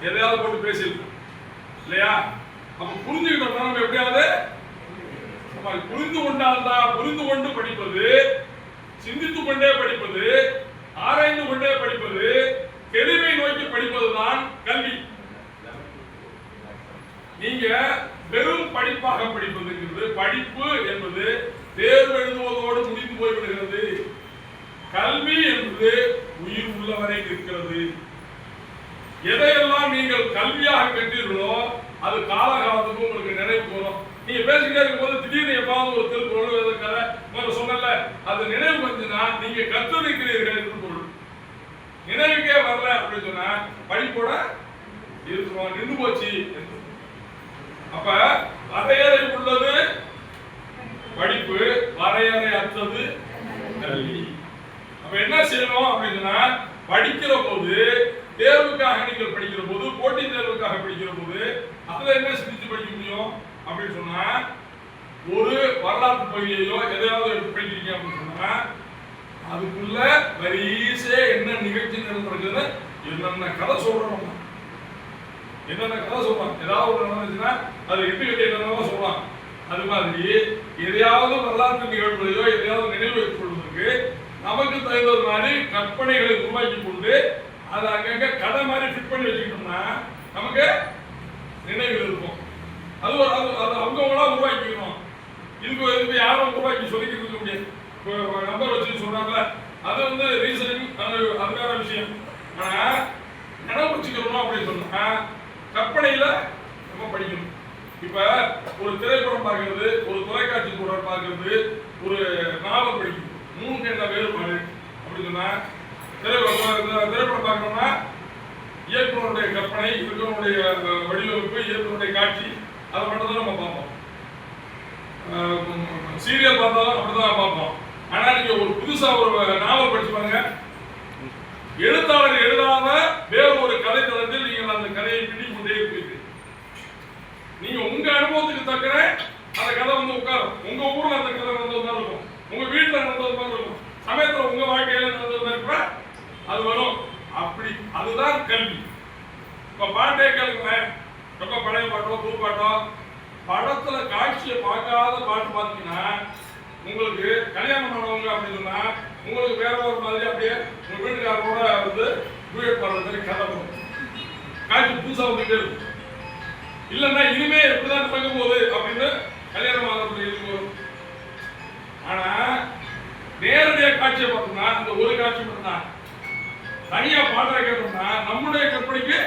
எதையாவது போட்டு பேசியிருக்கோம் இல்லையா? அப்ப புரிஞ்சுக்கிட்டோம்னா நம்ம எப்படியாவது புரிந்து கொண்டால்தான், புரிந்து கொண்டு படிப்பது, சிந்தித்துக் கொண்டே படிப்பது, ஆராய்ந்து கொண்டே படிப்பது, தெளிவை நோக்கி படிப்பதுதான் கல்வி. நீங்க வெறும் படிப்பாக படிப்பது, படிப்பு என்பது தேர்வு எழுதுவதோடு முடிந்து போய்விடுகிறது. கல்வி என்பது உயிர் உள்ளவரை இருக்கிறது. எதையெல்லாம் நீங்கள் கல்வியாக கற்றீர்களோ அது காலகாலத்துக்கு உங்களுக்கு நினைவு வரும். நீங்க பேசிக்கிட்டே இருக்கும்போது திடீர்னு எப்பாவது ஒரு திருக்குறள் கதை முதல்ல சொன்னல, அது நினைவு வந்துன்னா நீங்க கற்றிருக்கிறீர்கள் என்று பொருள். நினைவுக்கே வரல அப்படின்னு சொன்னா படிப்போட இருக்கிறோம், நின்று போச்சு. அப்ப வரையறை உள்ளது படிப்பு, வரையறை அற்றது கல்வி. அப்ப என்ன செய்யணும் அப்படின்னா, படிக்கிற போது, தேர்வுக்காக நீங்கள் படிக்கிற போது, போட்டி தேர்வுக்காக படிக்கிற போது அதுல என்ன சிந்திச்சு படிக்க முடியும் அப்படின்னு சொன்னா, ஒரு வரலாற்று பகுதியையோ எதையாவது எடுத்து படிக்கிறீங்க அப்படின்னு சொன்னா அதுக்குள்ள வரிசை என்ன நிகழ்ச்சி நடந்திருக்குன்னு என்னென்ன கதை சொல்றோம், என்னென்ன கதை சொல்றான். ஏதாவது ஒரு நடந்துச்சுன்னா அது எட்டு கட்டி என்னென்ன சொல்றான். அது மாதிரி எதையாவது வரலாற்று நிகழ்வுகளையோ எதையாவது நினைவு வைத்துக் கொள்வதற்கு நமக்கு தகுந்தது மாதிரி கற்பனைகளை உருவாக்கி கொண்டு அதை அங்கங்க கதை மாதிரி ஃபிட் பண்ணி வச்சுக்கிட்டோம்னா நமக்கு நினைவில் இருக்கும். அது அவங்கவுங்களா உருவாக்கிக்கணும். இதுக்கு யாரும் உருவாக்கி சொல்லிக்கிட்டு இருக்க முடியாது. நம்பர் வச்சு சொல்றாங்கல்ல, அது வந்து ரீசனிங், அது வேற விஷயம். ஆனா நினைவு வச்சுக்கிறோம் அப்படின்னு சொன்னா கற்பனையில நம்ம படிக்கணும். இப்ப ஒரு திரைப்படம் பார்க்கறது, ஒரு தொலைக்காட்சி தொடர் பார்க்கறது, ஒரு நாவல் படிக்கணும். மூணுக்கு என்ன வேறுபாடு அப்படின்னு சொன்னா, திரைப்படம் பார்க்கணும்னா இயக்குனருடைய கற்பனை, இயக்குனருடைய வடிவமைப்பு, இயக்குனருடைய காட்சி, அதை மட்டும் தான் நம்ம பார்ப்போம். சீரியல் பார்த்தாலும் அப்படிதான் பார்ப்போம். ஆனா நீங்க ஒரு புதுசா ஒரு நாவல் படிச்சு பாருங்க, எழுத்தாளர் எழுதாத வேறு ஒரு கதை தளத்தில் நீங்கள் அந்த கதையை பிடி கொண்டே இருப்பீர்கள். நீங்க உங்க அனுபவத்துக்கு தக்கன அந்த கதை வந்து உட்காரும். உங்க ஊர்ல அந்த கதை நடந்தது மாதிரி இருக்கும், உங்க வீட்டுல நடந்தது மாதிரி இருக்கும், சமயத்துல உங்க வாழ்க்கையில நடந்தது மாதிரி கூட அது வரும். அப்படி அதுதான் கல்வி. இப்ப பாட்டே கேளுங்களேன், ரொம்ப பழைய பாட்டோ புது பாட்டோ, படத்துல காட்சியை பார்க்காத பாட்டு பார்த்தீங்கன்னா உங்களுக்கு கல்யாணம் பண்ணவங்க அப்படின்னு சொன்னா உங்களுக்கு வேற ஒரு மாதிரி அப்படியே உங்க வீட்டுக்காரரோட வந்து டூயட் பாடுற மாதிரி கதை வரும். காட்சி புதுசா வந்துட்டே இருக்கும். இல்லைன்னா இனிமே எப்படிதான் நடக்கும் போது அப்படின்னு கல்யாணம் ஆகிறதுல இருக்கு வரும். ஆனா நேரடியாக காட்சியை பார்த்தோம்னா அந்த ஒரு காட்சி மட்டும்தான். தனியா பாடுற கேட்டோம்னா நம்முடைய கற்பனைக்கு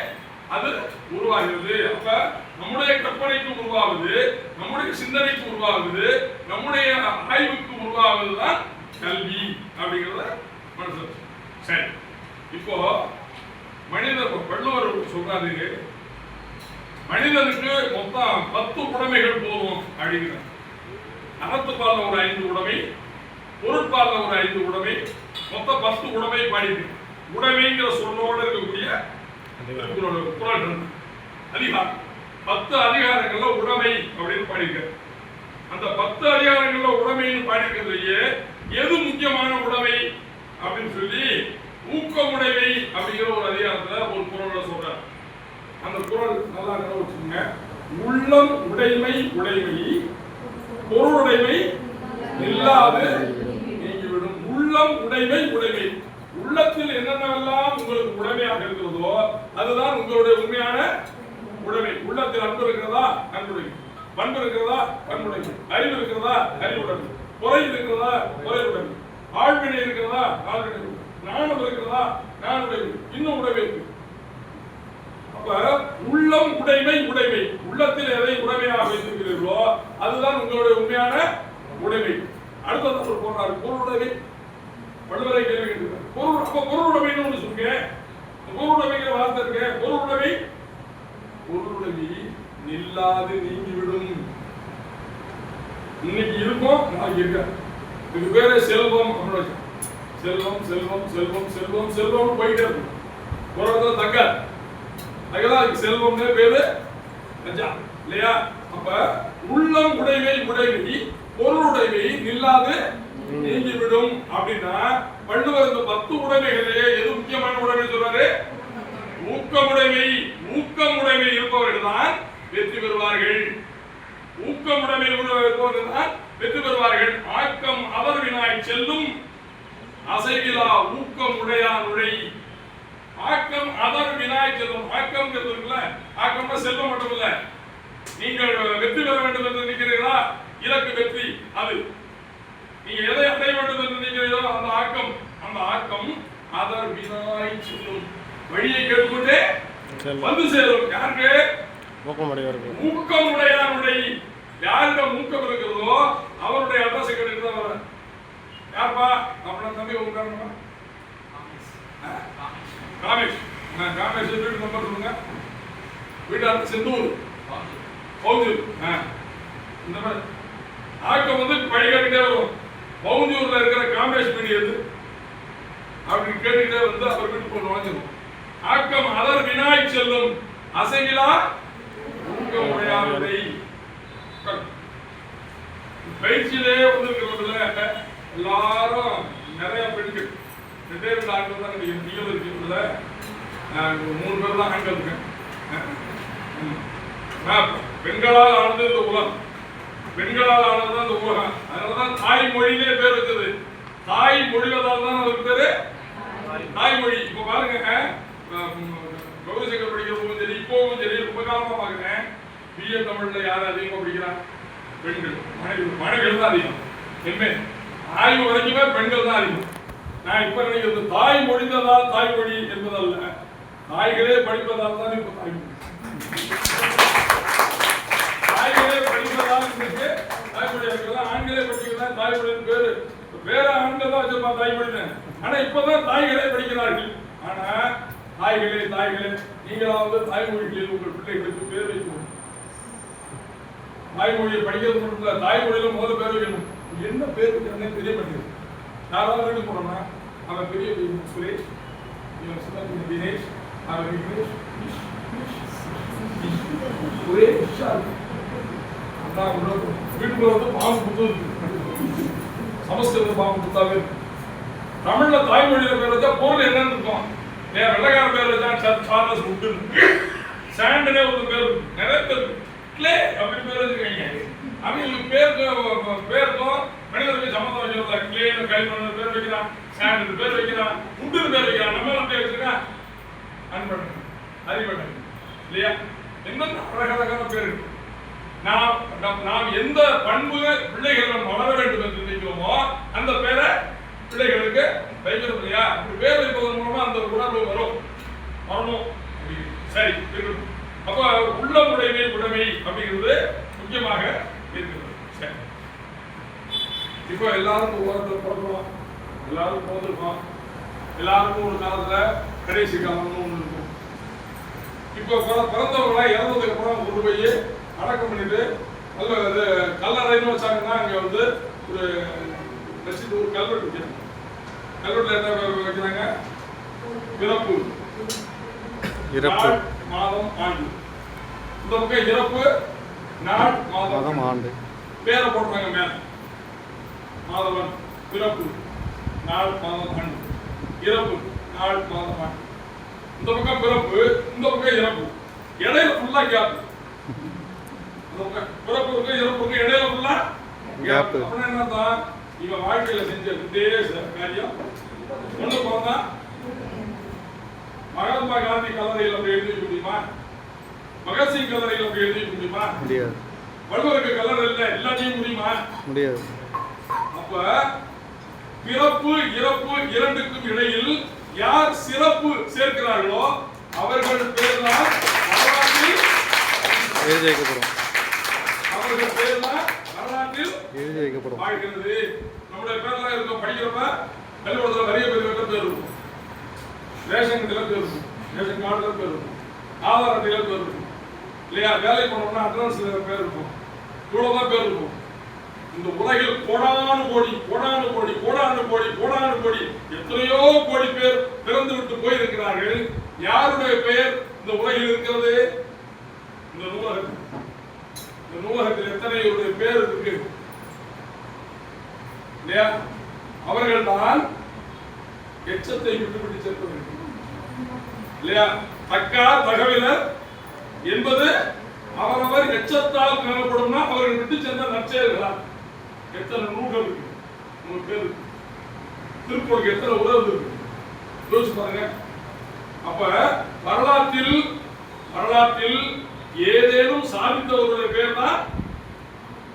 அது உருவாகுது. அப்ப நம்முடைய கற்பனைக்கு உருவாகுது, நம்முடைய சிந்தனைக்கு உருவாகுது, நம்முடைய ஆய்வுக்கு உருவாகுதுதான் கல்வி அப்படிங்கிறத மனசு. சரி, இப்போ மனிதர் வள்ளுவர் சொல்றாரு, மனிதனுக்கு மொத்தம் 10 உடைமைகள் போதும் அப்படிங்கிறார். அறத்துப்பால்ல ஒரு 5 உடைமை, பொருட்பால்ல ஒரு 5 உடைமை, மொத்தம் 10 உடைமை பாடியிருக்கு. உடைமைங்கிற சொல்லோட இருக்கக்கூடிய குறள் அதிகாரம், 10 அதிகாரங்கள்ல உடைமை அப்படின்னு பாடியிருக்க. அந்த 10 அதிகாரங்கள்ல உடைமைன்னு பாடியிருக்கிறதுலயே எது முக்கியமான உடைமை அப்படின்னு சொல்லி ஊக்கமுடைமை அப்படிங்கிற ஒரு அதிகாரத்துல ஒரு குறள்ல சொல்றார். அந்த குறள் நல்லா நினைவு வச்சுக்கோங்க. உள்ளம் உடைமை உடைமை, பொருளுடைமை இல்லாது நீங்கிவிடும். உள்ளம் உடைமை உடைமை, உள்ளத்தில் என்னென்னவெல்லாம் உங்களுக்கு உடைமையாக இருக்கிறதோ அதுதான் உங்களுடைய உண்மையான உடைமை. உள்ளத்தில் அன்பு இருக்கிறதா அன்புடைமை, பண்பு இருக்கிறதா பண்புடைமை, அறிவு இருக்கிறதா அறிவுடைமை, குறை இருக்கிறதா குறைவுடைமை, ஆழ்வினை இருக்கிறதா ஆழ்வினை, நாணம் இருக்கிறதா நாணுடைமை, இன்னும் உடைமை இருக்கு. அப்ப உள்ளம் உடைமை உடைமை, உள்ளத்தில் எதை உடைமையாக வைத்திருக்கிறீர்களோ அதுதான் உங்களுடைய உண்மையான உடைமை. அடுத்தது போடுறாரு பொருளுடைமை. வள்ளுவரை கேள்வி கேட்கிறார், பொருளுடைமைன்னு ஒண்ணு சொல்லுங்க. பொருளுடைமைங்கிற வார்த்தை இருக்கு. பொருளுடைமை, பொருளுடைமை நில்லாது நீங்கிவிடும். இன்னைக்கு இருக்கும் நாளைக்கு இருக்க. இதுக்கு பேரு செல்வம் அப்படின்னு. செல்வம் செல்வம் செல்வம் செல்வம் செல்வம் போயிட்டே இருக்கும். ஒரு இடத்துல தங்க அதுதான் செல்வம்னே பேரு லஜ்ஜா இல்லையா? அப்ப உள்ளம் உடைமை உடைமை பொருளுடைமை நில்லாது நீங்கிவிடும் அப்படின்னா வள்ளுவர் இந்த 10 உடைமைகளிலே எது முக்கியமான உடைமை சொல்றாரு? ஊக்கமுடைமை. ஊக்கமுடைமை இருப்பவர்கள் தான் வெற்றி பெறுவார்கள். ஊக்கமுடைமை இருப்பவர்கள் தான் வெற்றி பெறுவார்கள். ஆக்கம் அவர் வினாய் செல்லும் அசைவிலா ஊக்கம் உடையான் உடை. ஆக்கம் அதர் வினாய் செல்லும். ஆக்கம் இருக்குல்ல, ஆக்கம்னா செல்வம் மட்டும் இல்ல. நீங்கள் வெற்றி பெற வேண்டும் என்று நினைக்கிறீர்களா? இலக்கு வெற்றி அது. நீங்க எதை அடைய வேண்டும் என்று நினைக்கிறீர்களோ அந்த ஆக்கம், அந்த ஆக்கம் அதர் வினாய் செல்லும். வழியை கேட்டுக்கொண்டே வந்து சேரும். யாருக்கு? ஊக்கமுடையவர்கள். ஊக்கமுடையானுடைய யாரிடம் ஊக்கம் இருக்கிறதோ அவருடைய அட்ரஸ் கேட்டு வர. யாருப்பா? நம்மள தம்பி உட்காருங்க. காமேஷ். காமேஷ் வீட்டு நம்பர் சொல்லுங்க. வீட்டு அட்ரஸ் செந்தூர் பௌஞ்சூர். இந்த மாதிரி ஆக்கம் வந்து வழிகாட்டிட்டே வரும். பௌஞ்சூர்ல இருக்கிற காமேஷ் வீடு எது அப்படின்னு கேட்டுட்டே வந்து அவர் வீட்டுக்குள்ள நுழைஞ்சிடும். ஆக்கம் அதர் வினாய் செல்லும் அசைவிலா ஊக்கமுடையானுடைய. பயிற்சியிலே வந்திருக்கிறதுல எல்லாரும் நிறைய பெண்கள் 2 ஆண்கள் தான் நீங்கள் இருக்கிறதுல 3 பேர் தான் ஆண்கள் இருக்கேன். பெண்களால் ஆனது இந்த உலகம், பெண்களால் ஆனதுதான் இந்த உலகம். அதனாலதான் தாய்மொழியிலே பேர் வச்சது. தாய் மொழிவதால் தான் அதுக்கு பேரு தாய்மொழி. இப்ப பாருங்க, கௌரவசங்கர் படிக்கிறவங்க சரி, இப்போவும் சரி, ரொம்ப காலமா பாக்குறேன். பிஏ தமிழ்ல யாரும் அதிகமா படிக்கிறான்? பெண்கள். மனைவிகள் தான் அதிகம். எம்ஏ ஆய்வு வரைக்குமே பெண்கள் தான் அதிகம். நான் இப்ப நினைக்கிறது தாய் மொழிந்ததால் தாய்மொழி என்பதல்ல, தாய்களே படிப்பதால் தான் இப்ப தாய்மொழி. தாய்களே படிப்பதால் இன்னைக்கு தாய்மொழி இருக்கிறதா? ஆண்களே படிக்கிறதா தாய்மொழின்னு பேரு. வேற ஆண்கள் தான் வச்சிருப்பா தாய்மொழின்னு. ஆனா இப்பதான் தாய்களே படிக்கிறார்கள். ஆனா தாய்களே நீங்களாவது தாய்மொழிகளில் உங்கள் பிள்ளைகளுக்கு பேர் வைக்கணும். தாய்மொழியை படிக்கிறது மட்டும் இல்ல, தாய்மொழியில முதல்ல பேர் வைக்கணும். என்ன பேர் வைக்கிறதுன்னு தெரிய மாட்டேங்குது. யாராவது வீட்டுக்கு போனோம்னா அவன் பெரிய சுரேஷ், இவன் சின்ன தினேஷ், அவன் விக்னேஷ், ஒரே வீட்டுக்குள்ள வந்து பாம்பு புத்தம் இருக்கு. சமஸ்கிருத பாம்பு புத்தாவே இருக்கு. தமிழ்ல தாய்மொழியில பேர் வச்சா பொருள் என்னன்னு இருக்கும். வெள்ளக்கார பேர் வச்சா சார்லஸ் உட்டு, சாண்டனே ஒரு பேர், நிறைய பேர் கிளே அப்படின்னு பேர் வச்சிருக்கீங்க. அவங்களுக்கு பேருக்கும் மனிதர்களுக்கு சம்மந்தம் வச்சிருந்தா கிளேன்னு களிமண் பேர் வைக்கிறான், சாண்டு பேர் வைக்கிறான், உட்டு பேர் வைக்கிறான். நம்ம அப்படியே வச்சிருக்கா அன்பன், அறிவன் இல்லையா? என்னென்ன அழகழகான பேர் இருக்கு. நாம் எந்த பண்பு பிள்ளைகள் வளர வேண்டும் என்று நினைக்கிறோமோ அந்த பேரை பிள்ளைகளுக்கு வைக்கணும் இல்லையா? அப்படி பேர் வைப்பதன் மூலமா அந்த உணர்வு வரணும். சரி இருக்கணும். அப்ப உள்ளமுடைமை உடைமை அப்படிங்கிறது முக்கியமாக இருக்கிறது. சரி, இப்போ எல்லாரும் உலகத்தில் பிறக்கிறோம், எல்லாரும் பிறந்திருக்கோம். எல்லாருக்கும் ஒரு காலத்துல கடைசி காலம்னு ஒண்ணு இருக்கும். இப்போ பிறந்தவங்களா இறந்ததுக்கு அப்புறம் கொண்டு போய் அடக்கம் பண்ணிட்டு அல்லது கல்லறைன்னு வச்சாங்கன்னா அங்க வந்து ஒரு ரசித்து ஒரு கல்வெட்டு வைக்கிறாங்க. கல்வெட்டுல என்ன வைக்கிறாங்க? பிறப்பு, மாதம், ஆண்டு. இந்த பக்கம் இறப்பு, நாள், மாதம், ஆண்டு. பேரை போடுறாங்க மேல. மாதவன், பிறப்பு, நாள், மாதம், ஆண்டு. இறப்பு, நாள், மாதம், ஆண்டு. இந்த பக்கம் பிறப்பு, இந்த பக்கம் இறப்பு. இடையில ஃபுல்லா கேப். பிறப்புக்கு இறப்புக்கு இடையில ஃபுல்லா கேப். அப்படின்னா என்னதான்? இவன் வாழ்க்கையில செஞ்ச காரியம் ஒண்ணு போனா மகாத்மா காந்தி கல்லறையில் அப்படி எழுதி முடியுமா? பகத்சிங் கல்லறையில் அப்படி எழுதி முடியுமா? முடியாது. வள்ளுவருக்கு கல்லறை இல்ல, எல்லாத்தையும் முடியுமா? முடியாது. அப்ப பிறப்பு இறப்பு இரண்டுக்கும் இடையில் யார் சிறப்பு சேர்க்கிறார்களோ அவர்கள் பேர் தான் வரலாற்றில் எழுதி வைக்கப்படும். அவர்கள் பேர் தான் வரலாற்றில் எழுதி வைக்கப்படும். வாழ்கிறது. நம்முடைய பேர்லாம் இருக்கும். படிக்கிறப்ப பள்ளிக்கூடத்தில் நிறைய பேர் பேர் இருக்கும். ரேஷன் கடையில பேர் இருக்கும், ரேஷன் கார்டுல பேர் இருக்கும், ஆதார் அட்டையில பேர் இருக்கும் இல்லையா? வேலை போனோம்னா அட்வான்ஸ் பேர் இருக்கும். இவ்வளவுதான் பேர் இருக்கும். இந்த உலகில் கோடானு கோடி எத்தனையோ கோடி பேர் பிறந்து விட்டு போயிருக்கிறார்கள். யாருடைய பெயர் இந்த உலகில் இருக்கிறது? இந்த நூலகத்தில் எத்தனை பேர் இருக்கு இல்லையா? அவர்கள் தான் எச்சத்தை விட்டுவிட்டு செல்ல வேண்டும் இல்லையா? தக்கார் தகவலர் என்பது அவரவர் எச்சத்தால் காணப்படும்னா அவர்கள் விட்டு சென்ற நற்செயல்களா? எத்தனை நூல்கள் இருக்கு? 3 பேர் இருக்கு. திருக்குறளுக்கு எத்தனை உறவு இருக்கு? யோசிச்சு பாருங்க. அப்ப வரலாற்றில் ஏதேனும் சாதித்தவருடைய பேர் தான்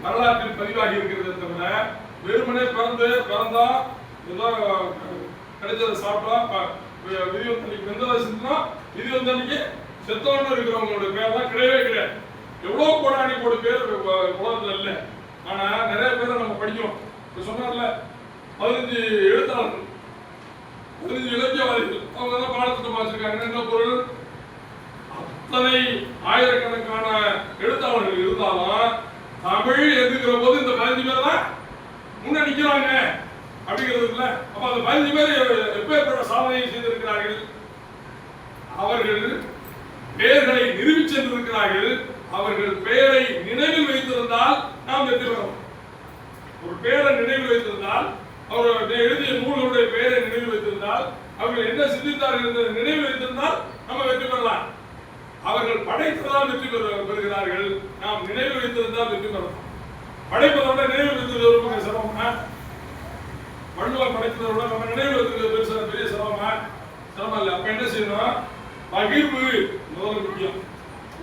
வரலாற்றில் பதிவாகி இருக்கிறது தவிர வெறுமனே பிறந்தா ஏதோ கிடைச்சதை சாப்பிட்டா விதிவந்தன்னைக்கு வெந்ததை செஞ்சா விதிவந்தன்னைக்கு செத்தவன்னு இருக்கிறவங்களுடைய பேர்லாம் கிடையவே கிடையாது. எவ்வளவு கோடானி பேர் உலகத்துல இல்லை. ஆனா நிறைய பேரை நம்ம படிக்கிறோம். இப்ப சொன்னார்ல 15 எழுத்தாளர்கள், 15 இலக்கியவாதிகள், அவங்க தான் பாடத்திட்டம் வச்சிருக்காங்க. என்ன பொருள்? அத்தனை ஆயிரக்கணக்கான எழுத்தாளர்கள் இருந்தாலும் தமிழ் எதுக்கிற போது இந்த 15 பேர் தான் முன்ன நிக்கிறாங்க அப்படிங்கிறது இல்ல. அப்ப அந்த 15 பேர் எப்பேற்பட்ட சாதனையை செய்திருக்கிறார்கள்? அவர்கள் பெயர்களை நிறுவி சென்றிருக்கிறார்கள். அவர்கள் பெயரை நினைவில் வைத்திருந்தால் நாம் வெற்றி பெறுவோம். ஒரு பெயரை நினைவில் வைத்திருந்தால், அவர் எழுதிய நூல்களுடைய பெயரை நினைவில் வைத்திருந்தால், அவர்கள் என்ன சிந்தித்தார்கள் என்பதை நினைவில் வைத்திருந்தால் நம்ம வெற்றி பெறலாம். அவர்கள் படைத்ததால் வெற்றி பெறுகிறார்கள். நாம் நினைவில் வைத்திருந்தால் வெற்றி பெறலாம். படைப்பதோட நினைவில் வைத்திருக்கிறது சிரமமா? வள்ளுவர் படைத்ததோட நம்ம நினைவில் வைத்திருக்கிறது பெரிய சிரமமா? சிரமம் இல்லை. அப்ப என்ன செய்யணும்? பகிர்வு முதல் முக்கியம்,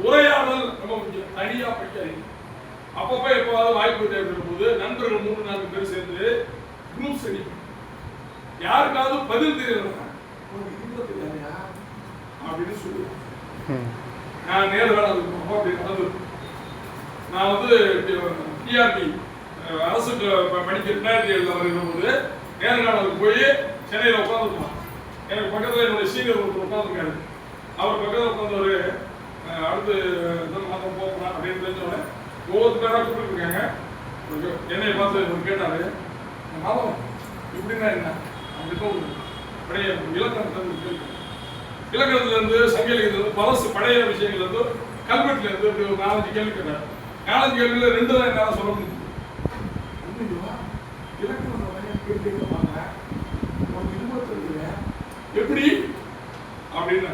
உரையாடல் ரொம்ப முக்கியம். தனியா படிக்காது. அப்பப்ப எப்போது வாய்ப்பு தேவைப்படும் போது நண்பர்கள் 3-4 பேர் சேர்ந்து குரூப் ஸ்டடி, யாருக்காவது பதில் தெரியல அப்படின்னு சொல்லுவேன். நான் நேர்காணல் நடந்தது. நான் வந்து டிஆர்பி அரசுக்கு படிக்க 2007 வரும்போது நேர்காணலுக்கு போய் சென்னையில் உட்காந்துருக்கோம். எனக்கு பக்கத்தில் என்னுடைய சீனியர் ஒருத்தர் உட்காந்துருக்காரு. அவர் பக்கத்தில் உட்காந்தவர் அடுத்து மாதம் போகலாம் அப்படின்னு தெரிஞ்சோடனே ஒவ்வொரு பேராக கூப்பிட்டுருக்காங்க. என்னை பார்த்து கேட்டாரு, மாதம் இப்படின்னா என்ன அப்படின்னு பழைய இலக்கணத்தில் இலக்கணத்துல இருந்து சங்க இலக்கியத்துல பழசு பழைய விஷயங்கள்ல இருந்து கல்வெட்டுல இருந்து இப்படி ஒரு 4-5 கேள்வி கேட்டார். 4-5 கேள்வியில 2 தான் என்னால சொல்ல முடியும். இலக்கணம் எப்படி அப்படின்னு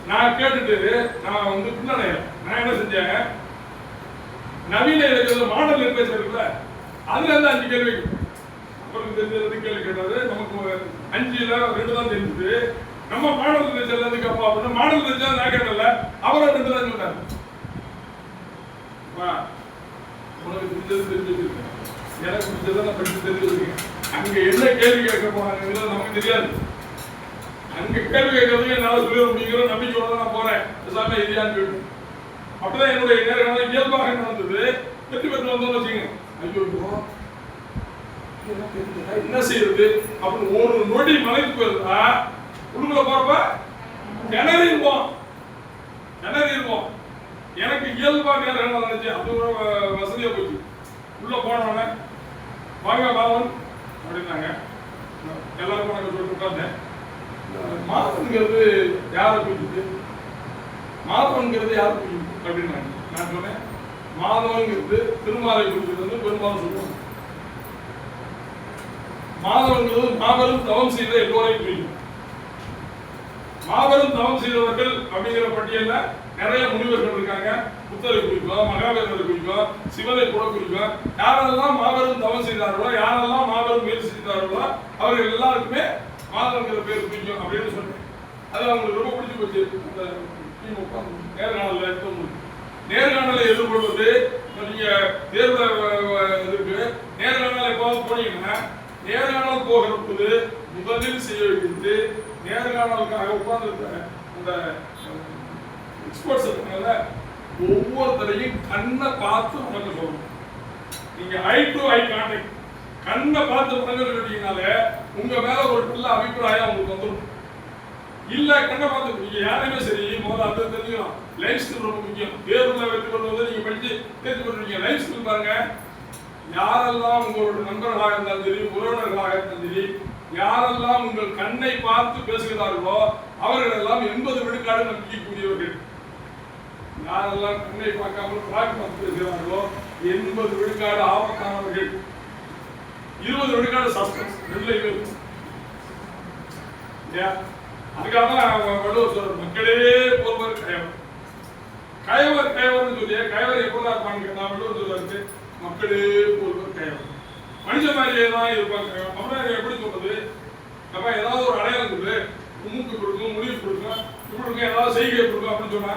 நான் கேட்டுட்டு நான் வந்து பின்னடைய நான் என்ன செஞ்சேன், நவீன இலக்கியத்துல மாடல் லிட்ரேச்சர் இருக்குல்ல, அதுல இருந்து 5 கேள்வி அவருக்கு தெரிஞ்சது கேள்வி கேட்டாரு. நமக்கு 5ல 2 தான் தெரிஞ்சது. நம்ம மாடல் லிட்ரேச்சர்ல இருந்து கேட்போம் அப்படின்னு மாடல் லிட்ரேச்சர் நான் கேட்டல, அவரை 2 தான் சொன்னாரு. உனக்கு தெரிஞ்சது தெரிஞ்சுருக்கேன், எனக்கு தெரிஞ்சதை நான் படிச்சு தெரிஞ்சுருக்கேன். அங்க என்ன கேள்வி கேட்க போறாங்க நமக்கு தெரியாது. அங்க கேள்வி கேட்கறதுக்கு என்னால சொல்லிட முடியுங்கிற நம்பிக்கையோட நான் போறேன். பேசாம எதிரான்னு கேட்டு அப்படிதான் என்னுடைய நேரங்கள் இயல்பாக நடந்தது. வெற்றி பெற்று வந்தோம்னு வச்சுங்க, ஐயோ என்ன செய்யறது அப்படின்னு ஒரு நொடி மலைக்கு போயிருந்தா உள்ளுக்குள்ள போறப்ப கிணறி இருப்போம். எனக்கு இயல்பா நேரம் நடந்துச்சு. அது ஒரு வசதியா போச்சு. உள்ள போனோடனே வாங்க பாவன் அப்படின்னாங்க. எல்லாரும் எனக்கு சொல்லிட்டு உட்கார்ந்தேன். மாதவன்கிறது யாரை குறிக்குது, மாதவன்கிறது யாரை குறிக்குது அப்படின்னாங்க. நான் சொன்னேன், மாதவன்கிறது திருமாலை குறிக்கிறது வந்து பெரும்பாலும் சொல்லுவாங்க. மாதவன்கிறது மாபெரும் தவம் செய்த எல்லோரையும் குறிக்கும். மாபெரும் தவம் செய்தவர்கள் அப்படிங்கிற பட்டியல்ல நிறைய முனிவர்கள் இருக்காங்க. புத்தரை குறிக்கும், மகாவீரரை குறிக்கும், சிவனை கூட குறிக்கும். யாரெல்லாம் மாபெரும் தவம் செய்தார்களோ, யாரெல்லாம் மாபெரும் முயற்சி செய்தார்களோ அவர்கள் எல்லாருக்குமே மாதவன்கிற பேர் குறிக்கும் அப்படின்னு சொன்னேன். அது அவங்களுக்கு ரொம்ப பிடிச்சி போச்சு. அந்த நேர்காணலை எதிர்கொள்வது நீங்க தேர்வுல இருக்கு. நேர்காணல் எப்போது போனீங்கன்னா நேர்காணல் போகிற போது முதலில் செய்ய வேண்டியது, நேர்காணலுக்காக உட்கார்ந்து அந்த எக்ஸ்பர்ட்ஸ் இருக்காங்கல்ல, ஒவ்வொருத்தரையும் கண்ணை பார்த்து வணங்க சொல்லணும். நீங்க ஐ டு ஐ கான்டாக்ட் கண்ணை பார்த்து வணங்க சொல்லிட்டீங்கனாலே உங்க மேல ஒரு நல்ல அபிப்பிராயம் உங்களுக்கு வந்துடும். இல்ல கண்ணை பார்த்து நீங்க யாரையுமே சரி முதல்ல அது தெரிஞ்சுக்கலாம். லைஃப் ஸ்கில் ரொம்ப முக்கியம். தேர்வுல வெற்றி பெறுவது நீங்க படிச்சு தேர்ச்சி பெறுவீங்க. லைஃப் ஸ்கில் பாருங்க. யாரெல்லாம் உங்களோட நண்பர்களாக இருந்தாலும் சரி, உறவினர்களாக இருந்தாலும் சரி, யாரெல்லாம் உங்கள் கண்ணை பார்த்து பேசுகிறார்களோ அவர்கள் எல்லாம் 80 விழுக்காடு நம்பிக்கைக்குரியவர்கள். யாரெல்லாம் கண்ணை பார்க்காமல் பிளாக் மார்க் பேசுகிறார்களோ 80 விழுக்காடு ஆபத்தானவர்கள், 20 விழுக்காடு சஸ்பென்ஸ். அதுக்காக தான் வள்ளுவர் சொல்ற மக்களே போல்வர் கயவர். கயவர் கயவர்னு சொல்லி கயவர் எப்பதான் இருப்பான்னு கேட்டா வள்ளுவர் சொல்றாரு மக்களே போல்வர் கயவர். மனுஷன் மாதிரியே தான் இருப்பாங்க. அப்புறம் எப்படி சொல்றது, அப்ப ஏதாவது ஒரு அடையாளம் சொல்லு, மூக்கு கொடுக்கும், முடிவு கொடுக்கும், இப்படி இருக்கும், ஏதாவது செய்கை கொடுக்கும் அப்படின்னு சொன்னா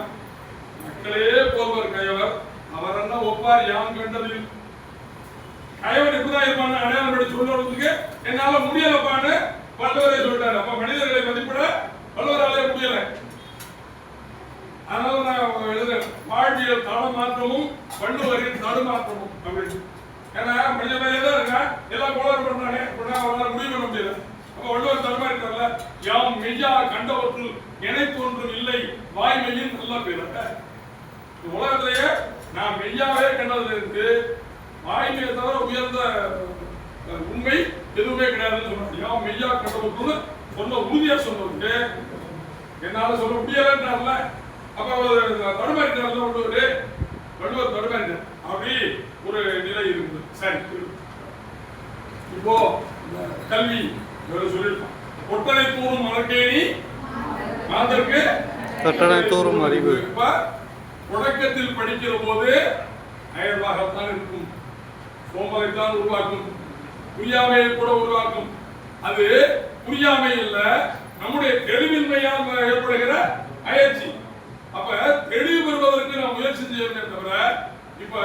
மக்களே போல்வர் கயவர் அவர் என்ன ஒப்பார் யாம் கண்டதில். கயவர் இப்படிதான் இருப்பாங்க அடையாளம் படி சொல்றதுக்கு என்னால முடியலப்பான்னு வள்ளுவரே சொல்லிட்டாரு. அப்ப மனிதர்களை மதிப்பிட வள்ளுவராலே முடியல. அதனால நான் எழுதுறேன் வாழ்வியல் தடமாற்றமும் வள்ளுவரின் தடுமாற்றமும் அப்படின்னு. ஏன்னா மனித மாதிரியே தான் இருக்கா, எல்லாம் கோளாறு பண்றானே, அவரால் முடிவு பண்ண முடியல. அப்ப வள்ளுவர் தடுமா இருக்கார்ல, யாம் மெய்யா கண்டவற்றுள் எனக்கு ஒன்றும் இல்லை வாய்மையின் நல்ல பேர. உலகத்திலேயே நான் மெய்யாவே கண்டதுல இருந்து வாய்மையை தவிர உயர்ந்த உண்மை எதுவுமே கிடையாதுன்னு சொன்னாங்க. யாம் மெய்யா கண்டவற்றுள் சொன்ன உறுதியா சொன்னவருக்கு என்னால சொல்ல முடியலன்றார்ல. அப்ப அவர் தடுமாறிட்டார்ல வள்ளுவர் தடுமாறிட்டார். அப்படி ஒரு நிலை இருக்குது. சரி, இப்போ கல்வி சொல்லிருக்கோம். ஒட்டனை தூரும் மலர்கேணி மாதற்கு கட்டணை தூரும் அறிவு. இப்ப தொடக்கத்தில் படிக்கிற போது அயல்வாகத்தான் இருக்கும், சோம்பலைத்தான் உருவாக்கும், புரியாமையை கூட உருவாக்கும். அது புரியாமை இல்ல, நம்முடைய தெளிவின்மையால் ஏற்படுகிற அயற்சி. அப்ப தெளிவு பெறுவதற்கு நாம் முயற்சி செய்யணுமே தவிர, இப்ப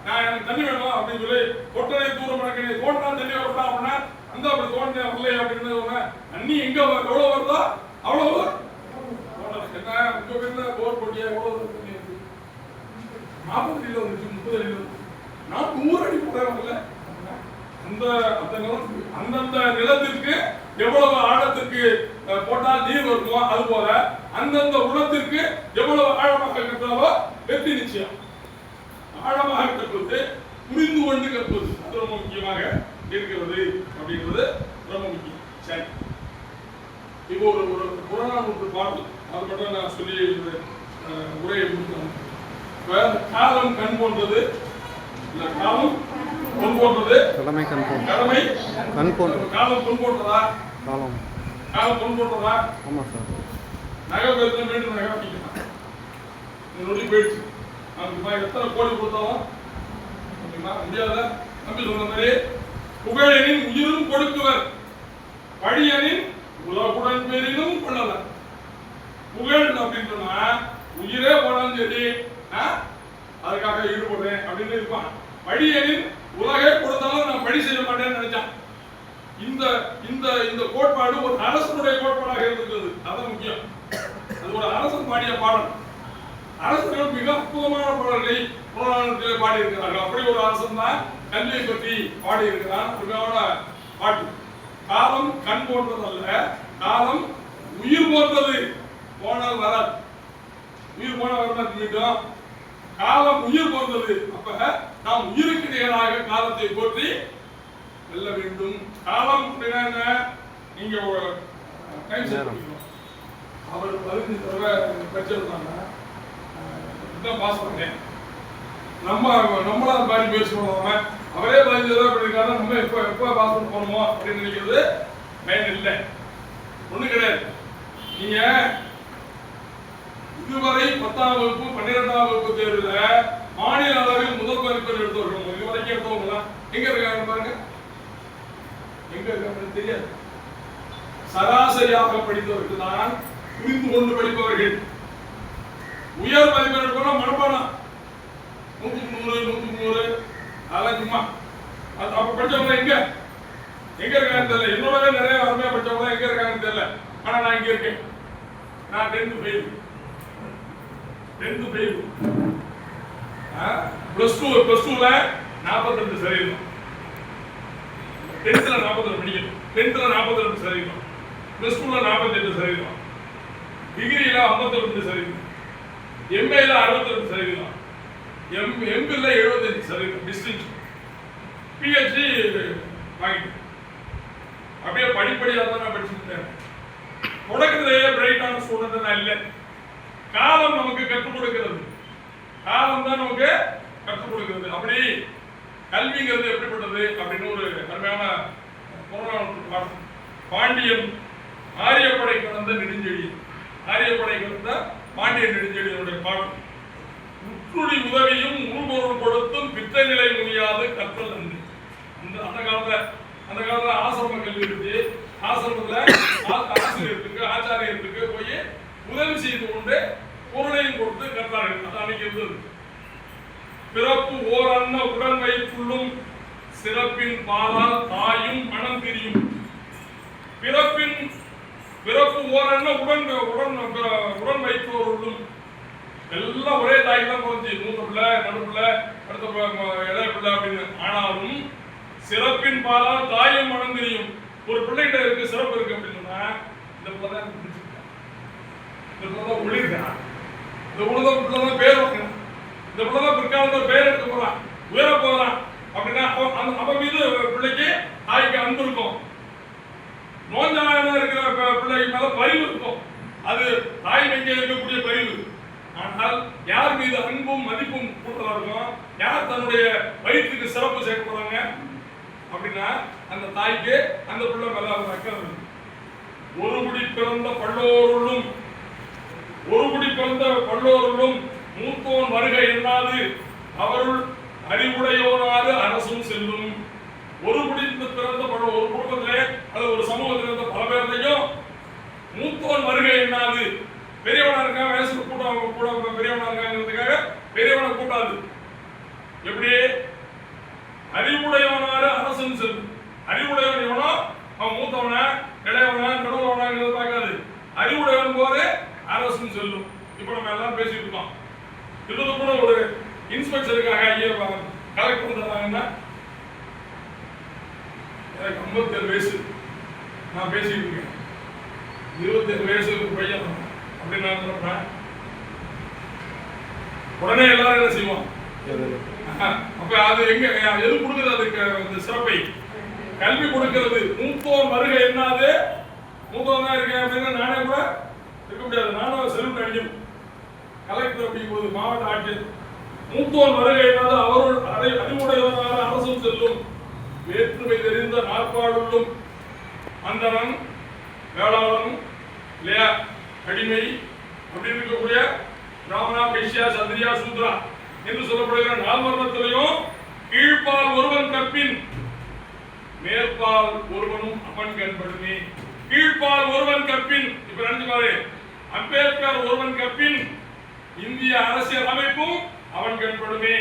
நான் எனக்கு தண்ணி வேணும் அப்படின்னு சொல்லி கொட்டனை தூரம் எனக்கு தோண்டா தண்ணி வரலாம் அப்படின்னா அந்த அப்படி தோண்ட வரல அப்படின்னு தண்ணி எங்க எவ்வளவு வருதோ அவ்வளவு என்ன உங்க பேர்ல போர் போட்டியா எவ்வளவு தண்ணி இருக்கு? 40 அடியில் வந்துச்சு, 30 அடியில் வந்துச்சு. நான் 100 அடி போறேன். அந்தந்த நிலத்திற்கு எவ்வளவு ஆழத்திற்கு போட்டால் நீர் வருமோ அது போல அந்தந்த உலகத்திற்கு எவ்வளவு ஆழமாக கற்றாலோ வெற்றி நிச்சயம். ஆழமாக கற்பது, புரிந்து கொண்டு கற்பது, அது ரொம்ப முக்கியமாக இருக்கிறது அப்படிங்கிறது ரொம்ப முக்கியம். சரி, இப்போ ஒரு புறநானூற்று பாடல் அது மட்டும் நான் சொல்லி உரையை முடிக்கணும். காலம் கண் போன்றது, இந்த காலம் பொன் போன்றது, கடமை கண் போன்றது, கடமை கண் போன்றது. காலம் பொன் போன்றதா? காலம் பொன் போன்றதா? ஆமா சார். நகை பேருந்து மீண்டும் நகை வாங்கிக்கலாம், நொடி போயிடுச்சு. நமக்கு எத்தனை கோடி கொடுத்தாலும் முடியாத. நம்பி சொன்ன மாதிரி புகழனின் உயிரும் கொடுக்குவர், பழியனின் உலகுடன் பெரினும் கொள்ளவர். புகழ் அப்படின்னு சொன்னா உயிரே போனாலும் சரி அதுக்காக ஈடுபடுறேன் அப்படின்னு இருப்பான். பழியனின் உலகே கொடுத்தாலும் நான் பழி செய்ய மாட்டேன்னு நினைச்சான். இந்த இந்த இந்த கோட்பாடு ஒரு அரசனுடைய கோட்பாடாக இருந்தது. அதான் முக்கியம். அது ஒரு அரசன் பாடிய பாடல். அரசர்கள் மிக அற்புதமான பாடல்களை புறநானூற்றிலே பாடி இருக்கிறார்கள். அப்படி ஒரு அரசன் தான் கல்வியை பற்றி பாடி இருக்கிறான். அருமையான பாட்டு. காலம் கண் போன்றதல்ல, காலம் உயிர் போன்றது, போனால் வராது. உயிர் போனால் வரமாட்டு மீண்டும். காலம் உயிர் போன்றது. அப்ப நாம் உயிருக்கு நிகராக காலத்தை போற்றி வெல்ல வேண்டும். காலம் அப்படின்னா என்ன? நீங்க அவர் 15 தடவை பெற்றிருந்தாங்க, பாஸ் பண்ணேன். நம்மளா மாதிரி பேசுவாங்க. அவரே 15 தடவை பண்ணிருக்காரு, நம்ம எப்ப பாஸ் பண்ண போறோமோ அப்படின்னு நினைக்கிறது பயன் இல்லை, ஒண்ணு கிடையாது. நீங்க இதுவரை 10ஆம் வகுப்பு 12ஆம் வகுப்பு தேர்வுல மாநில அளவில் முதல் மதிப்பெண் எடுத்தவர்கள் இதுவரைக்கும் எடுத்தவங்க எங்க இருக்காங்க பாருங்க. எங்க இருக்காங்க தெரியாது. சராசரியாக படித்தவர்கள் தான் புரிந்து கொண்டு படிப்பவர்கள். உயர் மதிப்பெண் எடுக்கணும் மனப்பாடம் 100 100 அதெல்லாம் சும்மா. அப்ப படிச்சவங்க எங்க இருக்காங்கன்னு தெரியல. என்னோடவே நிறைய அருமையா படிச்சவங்க எங்க இருக்காங்கன்னு தெரியல. ஆனா நான் இங்க இருக்கேன். நான் 10th ஃபெயில். +2ல 42 சதவீதம். 10th 42 படிக்கணும். 10th 42 சதவீதம். +2ல 48 சதவீதம். டிகிரியில 52 சதவீதம். எம்ஏல 62 சதவீதம். எம்பில் 75 சதவீதம் டிஸ்டிங்ஷன். பிஹெச்டி வாங்கிட்டேன். அப்படியே படிப்படியாக தான் நான் படிச்சுட்டேன். தொடக்கத்திலேயே பிரைட்டான ஸ்டூடெண்ட் நான் இல்லை. காலம் நமக்கு கற்றுக் கொடுக்கிறது. காலம் தான் நமக்கு கற்றுக் கொடுக்கிறது. அப்படி கல்விங்கிறது எப்படிப்பட்டது அப்படின்னு ஒரு அருமையான புறநானூற்று பாடம். பாண்டியன் ஆரியப்படை கடந்த நெடுஞ்செழி, ஆரியப்படை கடந்த பாண்டிய நெடுஞ்செழியினுடைய பாடம். உற்றுடி உதவியும் உள்பொருள் கொடுத்தும் பித்த நிலை முடியாது கற்றல் நன்று. அந்த காலத்துல ஆசிரம கல்வி இருக்கு. ஆசிரமத்துல ஆசிரியர்களுக்கு ஆச்சாரியர்களுக்கு போய் உதவி செய்து கொண்டு பொருளையும் கொடுத்து கற்றார்கள். அது அன்னைக்கு இருந்தது. பிறப்பு ஓர் அன்ன உடன் வைத்துள்ளும் சிறப்பின் பாலால் தாயும் மனம் தெரியும். பிறப்பு ஓர் அன்ன உடன் வைத்தோருள்ளும் எல்லாம் ஒரே தாய் தான் போச்சு. மூத்த பிள்ளை, நடுப்புள்ள, அடுத்த இளைய பிள்ளை அப்படின்னு. ஆனாலும் சிறப்பின் பாலால் தாயும் மனம் தெரியும். ஒரு பிள்ளைகிட்ட இருக்கு சிறப்பு இருக்கு அப்படின்னு சொன்னா இந்த பிள்ளை தான் பிடிச்சிருக்கா, இந்த பிள்ளை தான் ஒளிர்க்கிறான், இந்த பிள்ளைதான் பேர் வைக்கிறான், இந்த பிள்ளைதான் பிற்காலத்தில் பேர் எடுக்க போறான், உயர போறான் அப்படின்னா அவன் மீது பிள்ளைக்கு தாய்க்கு அன்பு இருக்கும். நோஞ்சான இருக்கிற பிள்ளைக்கு மேல பரிவு இருக்கும். அது தாய் மைங்க இருக்கக்கூடிய பரிவு. ஆனால் யார் மீது அன்பும் மதிப்பும் கூடுதலா இருக்கும், யார் தன்னுடைய வயிற்றுக்கு சிறப்பு சேர்க்க போறாங்க அப்படின்னா அந்த தாய்க்கு அந்த பிள்ளை மேல வைக்கிறது. ஒருபடி பிறந்த பல்லோருள்ளும் மூத்தோன் வருகை என்னாது அவருள் அறிவுடையோனாது அரசும் செல்லும். ஒரு பிறந்த ஒரு குடும்பத்திலே அது ஒரு சமூகத்தில் இருந்த பல பேர்லையும் மூத்தோன் வருகை என்னாது, பெரியவனா இருக்கான், வயசுக்கு கூட பெரியவனா இருக்காங்கிறதுக்காக பெரியவனை கூட்டாது. எப்படி அறிவுடையவனாரு அரசன் செல்லும். அறிவுடையவன் எவனோ அவன் மூத்தவன இளையவன நடுவனாங்கிறத பார்க்காது. அறிவுடையவன் போது அரசும் செல்லும். இப்ப நம்ம எல்லாம் பேசிட்டு இருக்கோம். இது கூட ஒரு இன்ஸ்பெக்டருக்காக ஐயா கலெக்டர் வந்தாங்கன்னா எனக்கு 57 வயசு, நான் பேசிட்டு இருக்கேன். 27 வயசு பையன் அப்படின்னு நான் சொல்றேன். உடனே எல்லாரும் என்ன செய்வோம்? அப்ப அது எங்க எது கொடுக்குறது? அதுக்கு சிறப்பை கல்வி கொடுக்கிறது. மூத்தோர் வருகை என்னாது, மூத்தோர் தான் இருக்கேன் அப்படின்னு நானே கூட இருக்க முடியாது. நானும் செல்வம் அடிக்கணும். கலெக்டர் அப்படிங்கும்போது மாவட்ட ஆட்சியர் மூத்தோர் வருகை என்னாது அவரோட அறிவுடையவரான அரசும் செல்லும். வேற்றுமை தெரிந்த நாற்பாடுள்ளும் அந்தரன் வேளாளன் இல்லையா அடிமை அப்படி இருக்கக்கூடிய பிராமணா வைசியா சந்திரியா சூத்ரா என்று சொல்லப்படுகிற நால்வர்ணத்திலையும் கீழ்பால் ஒருவன் கற்பின் மேற்பால் ஒருவனும் அவன் கண்படுமே. கீழ்பால் ஒருவன் கற்பின், இப்ப நினைச்சு பாரு, அம்பேத்கர் ஒருவன் கற்பின் இந்திய அரசியல் அமைப்பும் அவன் கண்படுமே.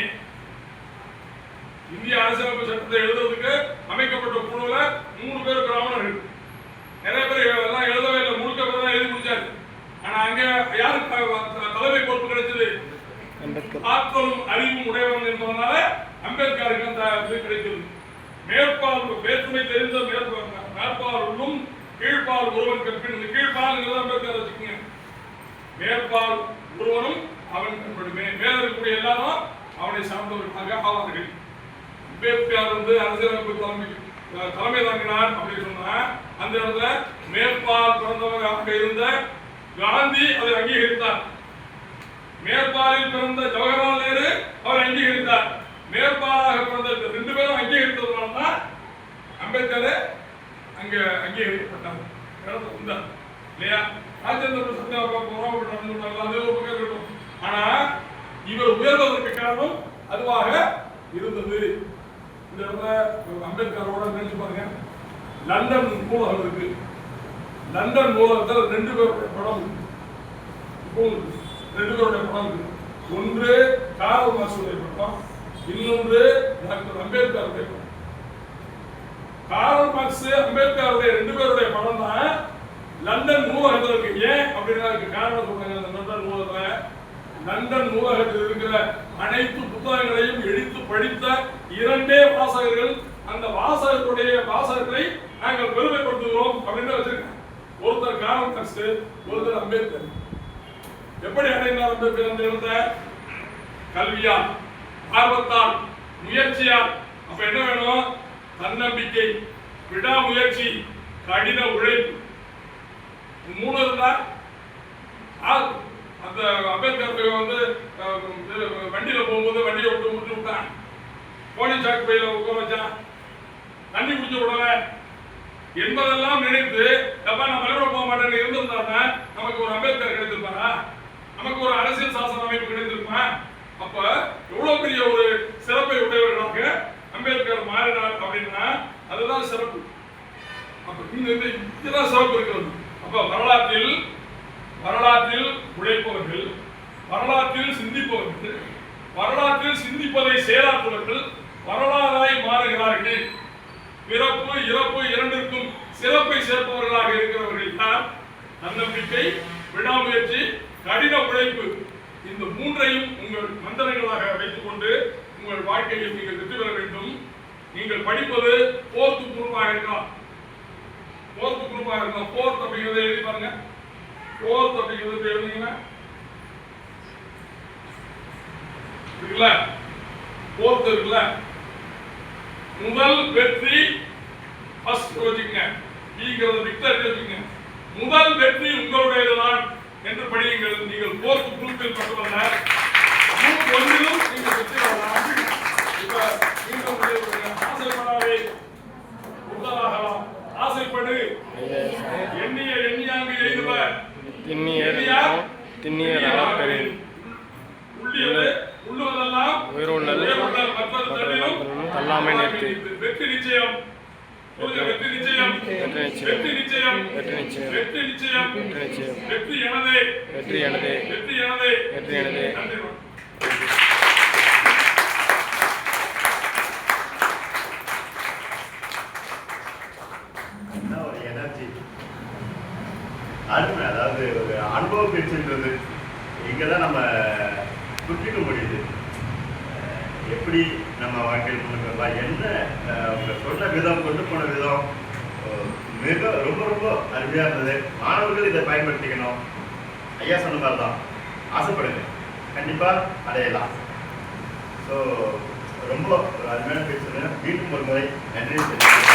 இந்திய அரசியலமைப்பு சட்டத்தை எழுதுறதுக்கு அமைக்கப்பட்ட குழுல 3 பேர் பிராமணர்கள். நிறைய பேர் எல்லாம் எழுதவே இல்லை, முழுக்க பேர் தான் எழுதி முடிச்சாரு. ஆனா அங்க யாருக்கு தலைமை பொறுப்பு கிடைச்சது? ஆற்றலும் அறிவும் உடையவன் என்பதனால அம்பேத்கருக்கு அந்த இது கிடைத்தது. மேற்பால் வேற்றுமை தெரிந்த மேற்பால் உள்ளும் கீழ்பால் ஒருவன் கற்பின். கீழ்பால் அம்பேத்கர் வச்சுக்கோங்க. மேற்பால் ஒருவனும் அவன் கண்படுமே. மேல இருக்கக்கூடிய எல்லாரும் அவனை சார்ந்தவர்களாக ஆவார்கள். அம்பேத்கர் அரசியலமைப்பு தலைமை தாங்கினார் அப்படின்னு சொன்னா அந்த இடத்துல மேற்பால் பிறந்தவராக இருந்த காந்தி அதை அங்கீகரித்தார். மேற்பாலில் பிறந்த ஜவஹர்லால் நேரு அவர் அங்கீகரித்தார். மேற்பாலாக பிறந்த 2 பேரும் அங்கீகரித்ததுனால்தான் அம்பேத்கர் அங்க அங்கீகரிக்கப்பட்டார். இல்லையா? ராஜேந்திர பிரசாத் அது ஒரு பக்கம் இருக்கும். ஆனா இவர் உயர்வதற்கு காரணம் அதுவாக இருந்தது. இந்த இடத்துல அம்பேத்கரோட நினைச்சு பாருங்க. லண்டன் நூலகம் இருக்கு. லண்டன் நூலகத்தில் 2 பேருடைய படம் இப்போ 2 பேருடைய படம் இருக்கு. ஒன்று கார்ல் மார்க்ஸுடைய படம், இன்னொன்று டாக்டர் அம்பேத்கருடைய படம். கார்ல் மார்க்ஸ் அம்பேத்கருடைய 2 பேருடைய படம் தான் லண்டன் நூலகத்தில் இருக்கு. ஏன் அப்படின்னா காரணம் சொல்றாங்க. அந்த லண்டன் நூலகத்தில் இருக்கிற அனைத்து புத்தகங்களையும் எடுத்து படித்த 2 வாசகர்கள், அந்த வாசகர்களை நாங்கள் பெருமைப்படுத்துகிறோம் அப்படின்னு வச்சிருக்கோம். ஒருத்தர் கார்ல் மார்க்ஸ், ஒருத்தர் அம்பேத்கர். எப்படி அடைந்தார் அம்பேத்கர் அந்த இடத்தை? கல்வியால், ஆர்வத்தால், முயற்சியால். அப்ப என்ன வேணும்? தன்னம்பிக்கை, விடாமுயற்சி, கடின உழைப்பு. 3 இருந்தா அந்த அம்பேத்கர் வந்து வண்டியில போகும்போது வண்டியை விட்டு முடிச்சு விட்டான், போனி சாக்கு பையில உட்கார வச்சான், தண்ணி குடிச்ச உடனே என்பதெல்லாம் நினைத்து அப்ப நான் பள்ளிக்கூடம் போக மாட்டேன்னு இருந்திருந்தாருன்னா நமக்கு ஒரு அம்பேத்கர் கிடைத்திருப்பாரா, நமக்கு ஒரு அரசியல் சாசன அமைப்பு கிடைத்திருக்குமா? அப்ப எவ்வளவு பெரிய ஒரு சிறப்பை உடையவர்களாக அம்பேத்கர் மாறினார் அப்படின்னா அதுதான் சிறப்பு. அப்ப இதுதான் சிறப்பு இருக்கிறது. அப்ப வரலாற்றில் உழைப்பவர்கள், வரலாற்றில் சிந்திப்பவர்கள், வரலாற்றில் சிந்திப்பதை செயலாற்றுவர்கள் வரலாறாய் மாறுகிறார்கள். பிறப்பு இறப்பு இரண்டிற்கும் சிறப்பை சேர்ப்பவர்களாக இருக்கிறவர்கள் தான் தன்னம்பிக்கை, விடாமுயற்சி, கடின உழைப்பு, இந்த மூன்றையும் உங்கள் மந்திரங்களாக வைத்துக் கொண்டு உங்கள் வாழ்க்கையில் நீங்கள் வெற்றி பெற வேண்டும். நீங்கள் படிப்பது போர்த்து குரூப்பாக இருக்கலாம், போர்த் அப்படிங்கிறத எழுதி பாருங்க. போர்த் அப்படிங்கிறது எழுதிங்கன்னா இருக்குல்ல, போர்த் இருக்குல்ல, முதல் வெற்றி ஃபர்ஸ்ட் வச்சுக்கங்க, ஈங்கிறது விக்டர் வச்சுக்கங்க. முதல் வெற்றி உங்களுடையதுதான் என்று படியுங்கள். நீங்கள் போர்த் குரூப்பில் மட்டுமல்ல, குரூப் ஒன்றிலும் நீங்கள் வெற்றி பெறலாம். இப்ப மீண்டும் ஆசைப்படாதே உத்தராகலாம், ஆசைப்படு எண்ணிய எண்ணியாங்கு எய்துவ உள்ளுவதெல்லாம் மற்றது தள்ளிலும் தள்ளாமை நிறுத்தி வெற்றி நிச்சயம், வெற்றி நிச்சயம், வெற்றி நிச்சயம், வெற்றி நிச்சயம், வெற்றி எனதே, வெற்றி எனதே, வெற்றி எனதே, வெற்றி எனதே. நன்றி. அருமை. அதாவது ஒரு அனுபவ பேச்சுன்றது இங்கதான் நம்ம புரிஞ்சுக்க முடியுது. எப்படி நம்ம வாழ்க்கையில் முன்னுக்கு வரலாம், என்ன அவங்க சொன்ன விதம், கொண்டு போன விதம் மிக ரொம்ப ரொம்ப அருமையா இருந்தது. மாணவர்கள் இதை பயன்படுத்திக்கணும். ஐயா சொன்ன மாதிரி தான், ஆசைப்படுங்க, கண்டிப்பா அடையலாம். ஸோ ரொம்ப அருமையான பேசுறேன். மீண்டும் ஒரு முறை நன்றி.